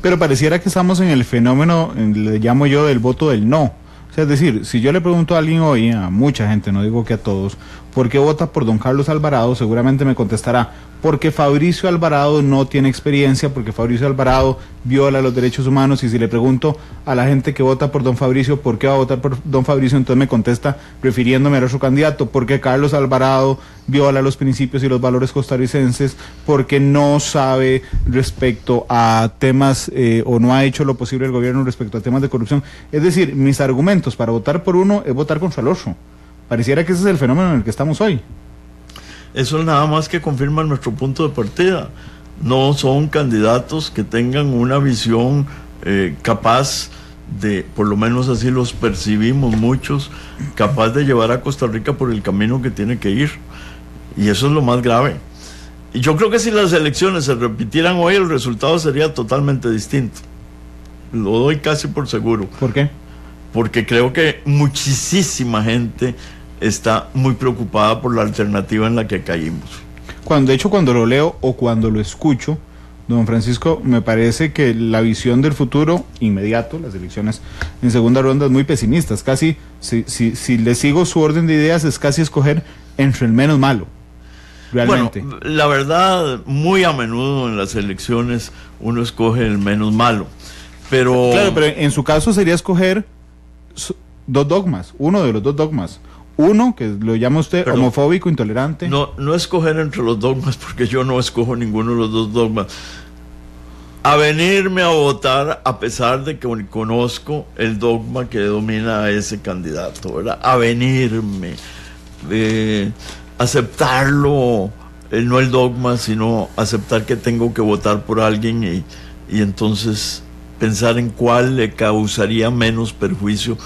Pero pareciera que estamos en el fenómeno, le llamo yo, del voto del no. O sea, es decir, si yo le pregunto a alguien hoy, a mucha gente, no digo que a todos, ¿por qué vota por don Carlos Alvarado? Seguramente me contestará, porque Fabricio Alvarado no tiene experiencia, porque Fabricio Alvarado viola los derechos humanos. Y si le pregunto a la gente que vota por don Fabricio, ¿por qué va a votar por don Fabricio? Entonces me contesta, refiriéndome a otro candidato, porque Carlos Alvarado viola los principios y los valores costarricenses, porque no sabe respecto a temas, o no ha hecho lo posible el gobierno respecto a temas de corrupción. Es decir, mis argumentos para votar por uno es votar contra el otro. Pareciera que ese es el fenómeno en el que estamos hoy. Eso es nada más que confirma nuestro punto de partida. No son candidatos que tengan una visión capaz de, por lo menos así los percibimos muchos, capaz de llevar a Costa Rica por el camino que tiene que ir. Y eso es lo más grave. Y yo creo que si las elecciones se repitieran hoy, el resultado sería totalmente distinto. Lo doy casi por seguro. ¿Por qué? Porque creo que muchísima gente está muy preocupada por la alternativa en la que caímos. De hecho, cuando lo leo o cuando lo escucho, don Francisco, me parece que la visión del futuro inmediato, las elecciones en segunda ronda, es muy pesimista. Es casi, si le sigo su orden de ideas, es casi escoger entre el menos malo, realmente. Bueno, la verdad, muy a menudo en las elecciones uno escoge el menos malo, pero... Claro, pero en su caso sería escoger dos dogmas, uno de los dos dogmas. Uno, que lo llama usted homofóbico, intolerante. No escoger entre los dogmas, porque yo no escojo ninguno de los dos dogmas. A venirme a votar a pesar de que conozco el dogma que domina a ese candidato, ¿verdad? A venirme, aceptarlo, no el dogma, sino aceptar que tengo que votar por alguien y entonces pensar en cuál le causaría menos perjuicio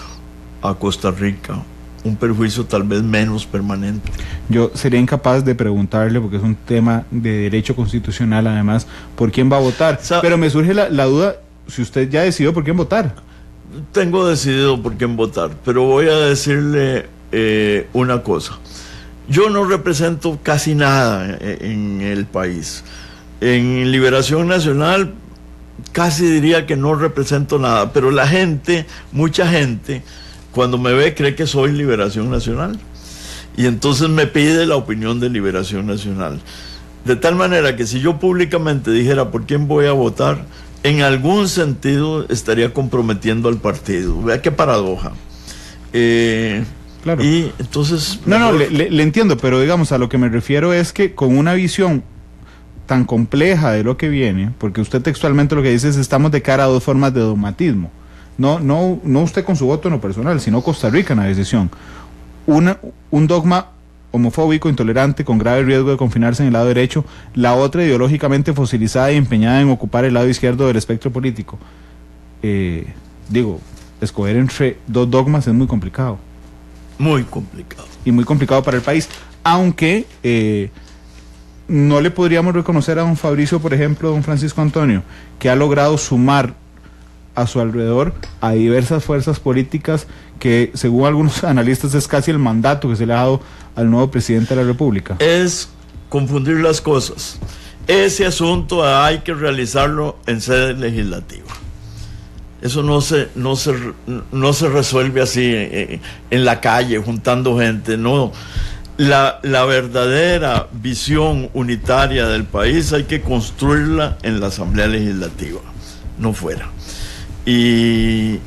a Costa Rica un perjuicio tal vez menos permanente. Yo sería incapaz de preguntarle, porque es un tema de derecho constitucional además, por quién va a votar. Pero me surge la duda, si usted ya decidió por quién votar. Tengo decidido por quién votar, pero voy a decirle una cosa. Yo no represento casi nada en el país. En Liberación Nacional casi diría que no represento nada, pero la gente, mucha gente, cuando me ve cree que soy Liberación Nacional. Y entonces me pide la opinión de Liberación Nacional. De tal manera que si yo públicamente dijera por quién voy a votar, en algún sentido estaría comprometiendo al partido. Vea qué paradoja. Claro. Y entonces... No, le entiendo, pero digamos, a lo que me refiero es que con una visión tan compleja de lo que viene, porque usted textualmente lo que dice es estamos de cara a dos formas de dogmatismo. No usted con su voto en lo personal, sino Costa Rica en la decisión. Un dogma homofóbico, intolerante, con grave riesgo de confinarse en el lado derecho, la otra ideológicamente fosilizada y empeñada en ocupar el lado izquierdo del espectro político. Escoger entre dos dogmas es muy complicado. Muy complicado. Y muy complicado para el país, aunque no le podríamos reconocer a don Fabricio, por ejemplo, don Francisco Antonio, que ha logrado sumar a su alrededor a diversas fuerzas políticas que, según algunos analistas, es casi el mandato que se le ha dado al nuevo presidente de la República. Es confundir las cosas. Ese asunto hay que realizarlo en sede legislativa. Eso no se resuelve así en la calle, juntando gente, no. La verdadera visión unitaria del país hay que construirla en la Asamblea Legislativa, no fuera. Y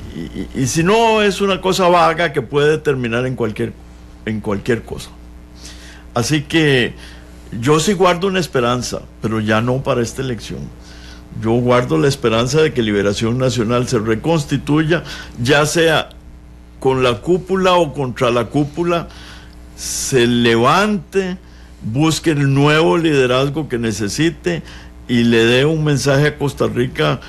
si no, es una cosa vaga que puede terminar en cualquier cosa. Así que yo sí guardo una esperanza, pero ya no para esta elección. Yo guardo la esperanza de que Liberación Nacional se reconstituya, ya sea con la cúpula o contra la cúpula, se levante, busque el nuevo liderazgo que necesite y le dé un mensaje a Costa Rica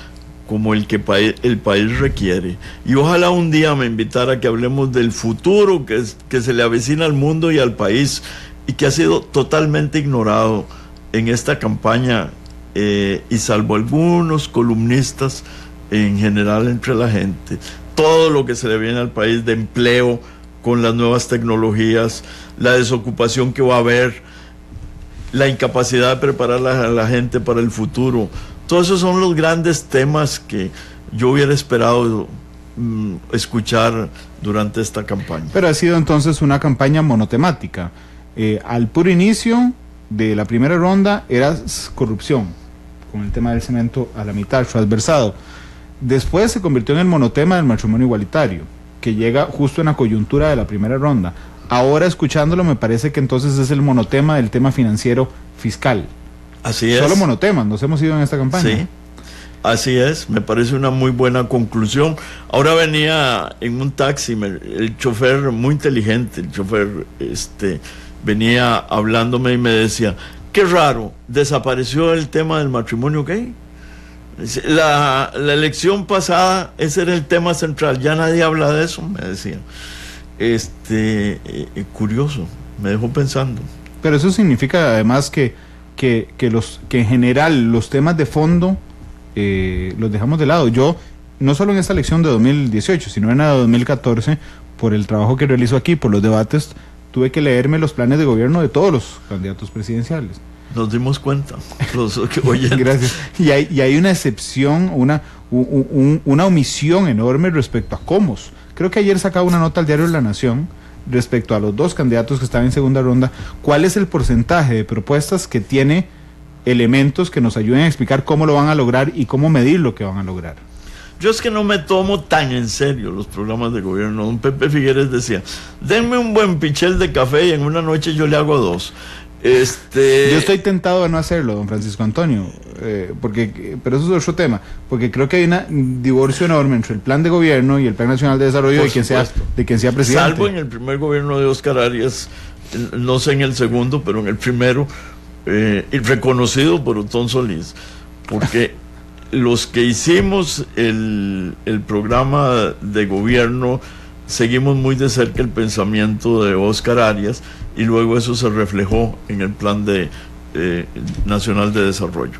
como el que el país requiere. Y ojalá un día me invitara a que hablemos del futuro que se le avecina al mundo y al país y que ha sido totalmente ignorado en esta campaña, y salvo algunos columnistas, en general entre la gente. Todo lo que se le viene al país de empleo con las nuevas tecnologías, la desocupación que va a haber, la incapacidad de preparar a la gente para el futuro. Todos esos son los grandes temas que yo hubiera esperado escuchar durante esta campaña. Pero ha sido entonces una campaña monotemática. Al puro inicio de la primera ronda era corrupción, con el tema del cemento a la mitad, transversado. Después se convirtió en el monotema del matrimonio igualitario, que llega justo en la coyuntura de la primera ronda. Ahora, escuchándolo, me parece que entonces es el monotema del tema financiero fiscal. Así es. Solo monotemas, nos hemos ido en esta campaña. Sí, así es, me parece una muy buena conclusión. Ahora venía en un taxi, el chofer, muy inteligente, el chofer, venía hablándome y me decía, qué raro, desapareció el tema del matrimonio gay. La elección pasada, ese era el tema central, ya nadie habla de eso, me decía. Curioso, me dejó pensando. Pero eso significa además que en general los temas de fondo los dejamos de lado. Yo, no solo en esta elección de 2018, sino en la de 2014, por el trabajo que realizo aquí, por los debates, tuve que leerme los planes de gobierno de todos los candidatos presidenciales. Nos dimos cuenta, los oyentes. Gracias. Y hay una excepción, una omisión enorme respecto a cómo. Creo que ayer sacaba una nota al diario La Nación respecto a los dos candidatos que están en segunda ronda. ¿Cuál es el porcentaje de propuestas que tiene elementos que nos ayuden a explicar cómo lo van a lograr y cómo medir lo que van a lograr? Yo es que no me tomo tan en serio los programas de gobierno. Don Pepe Figueres decía, denme un buen pichel de café y en una noche yo le hago 2. Yo estoy tentado a no hacerlo, don Francisco Antonio, pero eso es otro tema, porque creo que hay un divorcio enorme entre el plan de gobierno y el plan nacional de desarrollo de quien sea presidente. Salvo en el primer gobierno de Oscar Arias, no sé en el segundo, pero en el primero, y reconocido por Otón Solís, porque los que hicimos el programa de gobierno seguimos muy de cerca el pensamiento de Oscar Arias y luego eso se reflejó en el Plan Nacional de Desarrollo.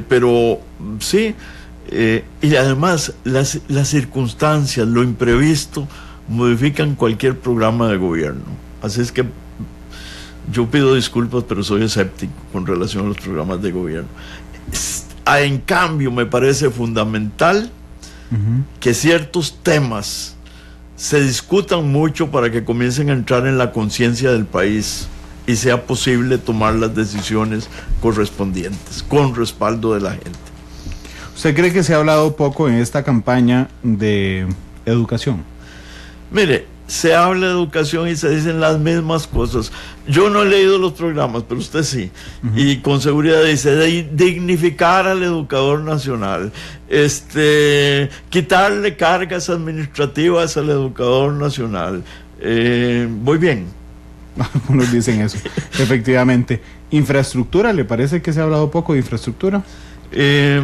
Pero sí, y además las circunstancias, lo imprevisto, modifican cualquier programa de gobierno. Así es que yo pido disculpas, pero soy escéptico con relación a los programas de gobierno. En cambio, me parece fundamental que ciertos temas se discutan mucho para que comiencen a entrar en la conciencia del país y sea posible tomar las decisiones correspondientes con respaldo de la gente. ¿Usted cree que se ha hablado poco en esta campaña de educación? Mire, se habla de educación y se dicen las mismas cosas. Yo no he leído los programas, pero usted sí. Y con seguridad dice dignificar al educador nacional, quitarle cargas administrativas al educador nacional. Voy bien. Algunos dicen eso, efectivamente. ¿Infraestructura? ¿Le parece que se ha hablado poco de infraestructura?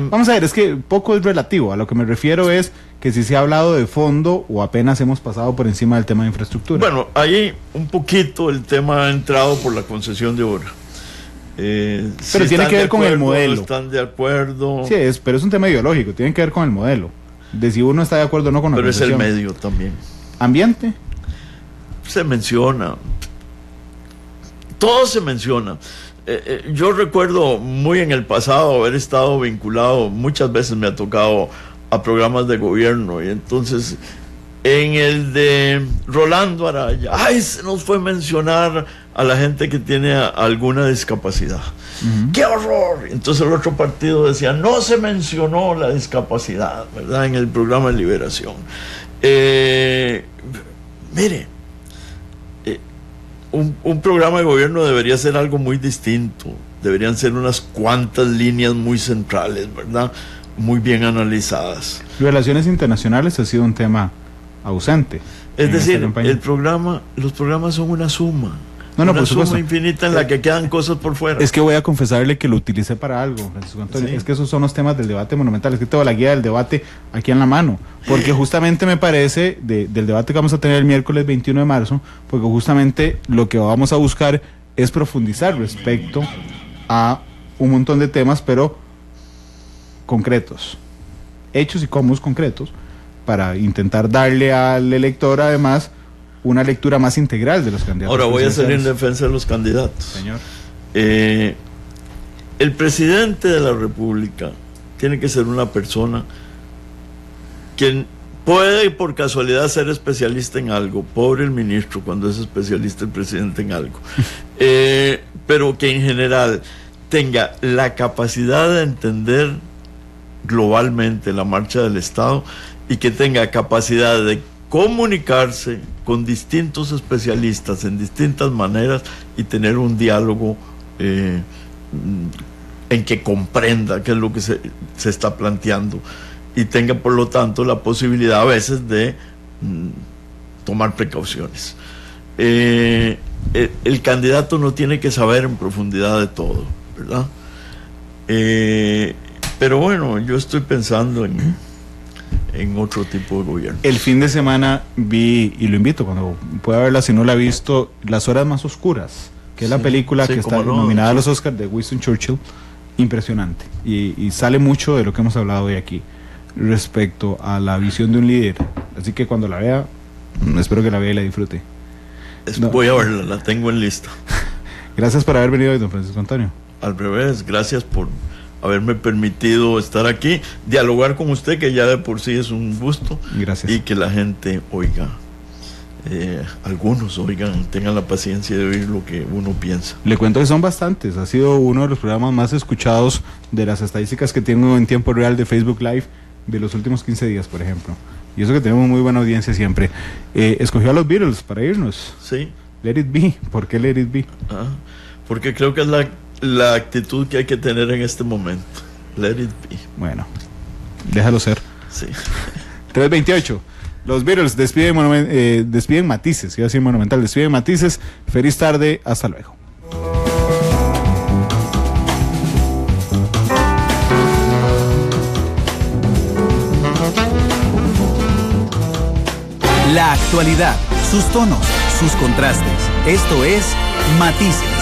Vamos a ver, es que poco es relativo. A lo que me refiero es que si se ha hablado de fondo o apenas hemos pasado por encima del tema de infraestructura. Bueno, ahí un poquito el tema ha entrado por la concesión de obra. Pero si tiene que ver con el modelo. No están de acuerdo. Sí, pero es un tema ideológico, tiene que ver con el modelo. De si uno está de acuerdo o no con la concesión. Pero es el medio también. ¿Ambiente? Se menciona. Todo se menciona. Yo recuerdo muy en el pasado haber estado vinculado, muchas veces me ha tocado a programas de gobierno, y entonces en el de Rolando Araya, se nos fue mencionar a la gente que tiene alguna discapacidad. ¡Qué horror! Entonces el otro partido decía, no se mencionó la discapacidad, ¿verdad?, en el programa de liberación. Mire, un programa de gobierno debería ser algo muy distinto. Deberían ser unas cuantas líneas muy centrales, ¿verdad?, muy bien analizadas. Relaciones internacionales ha sido un tema ausente. Es decir, los programas son una suma. Una suma infinita en la que quedan cosas por fuera. Es que voy a confesarle que lo utilicé para algo, Francisco Antonio. Sí. Es que esos son los temas del debate monumental. Es que tengo la guía del debate aquí en la mano. Porque justamente me parece, del debate que vamos a tener el miércoles 21 de marzo, porque justamente lo que vamos a buscar es profundizar respecto a un montón de temas, pero concretos. Hechos y cómo concretos, para intentar darle al elector, además, una lectura más integral de los candidatos. Ahora voy a salir en defensa de los candidatos. Señor. El presidente de la República tiene que ser una persona que puede por casualidad ser especialista en algo. Pobre el ministro cuando es especialista el presidente en algo. Pero que en general tenga la capacidad de entender globalmente la marcha del Estado y que tenga capacidad de comunicarse con distintos especialistas en distintas maneras y tener un diálogo en que comprenda qué es lo que se está planteando y tenga por lo tanto la posibilidad a veces de tomar precauciones. El candidato no tiene que saber en profundidad de todo, ¿verdad? Pero bueno, yo estoy pensando en otro tipo de gobierno. El fin de semana vi, y lo invito cuando pueda verla, si no la ha visto, Las Horas Más Oscuras, que es la película que está nominada a los Oscars, de Winston Churchill. Impresionante, y sale mucho de lo que hemos hablado hoy aquí respecto a la visión de un líder. Así que cuando la vea, espero que la vea y la disfrute. Voy a verla, la tengo en lista. Gracias por haber venido hoy, don Francisco Antonio. Al revés, gracias por haberme permitido estar aquí, dialogar con usted, que ya de por sí es un gusto. Gracias. Y que la gente oiga, algunos oigan, tengan la paciencia de oír lo que uno piensa. Le cuento que son bastantes, ha sido uno de los programas más escuchados de las estadísticas que tengo en tiempo real de Facebook Live de los últimos 15 días, por ejemplo. Y eso que tenemos muy buena audiencia siempre. Escogió a los Beatles para irnos. Sí. Let It Be. ¿Por qué Let It Be? Porque creo que es la actitud que hay que tener en este momento. Let it be. Bueno, déjalo ser. Sí. 3:28. Los Beatles despiden Matices. Iba a decir Monumental, despiden Matices. Feliz tarde, hasta luego. La actualidad, sus tonos, sus contrastes. Esto es Matices.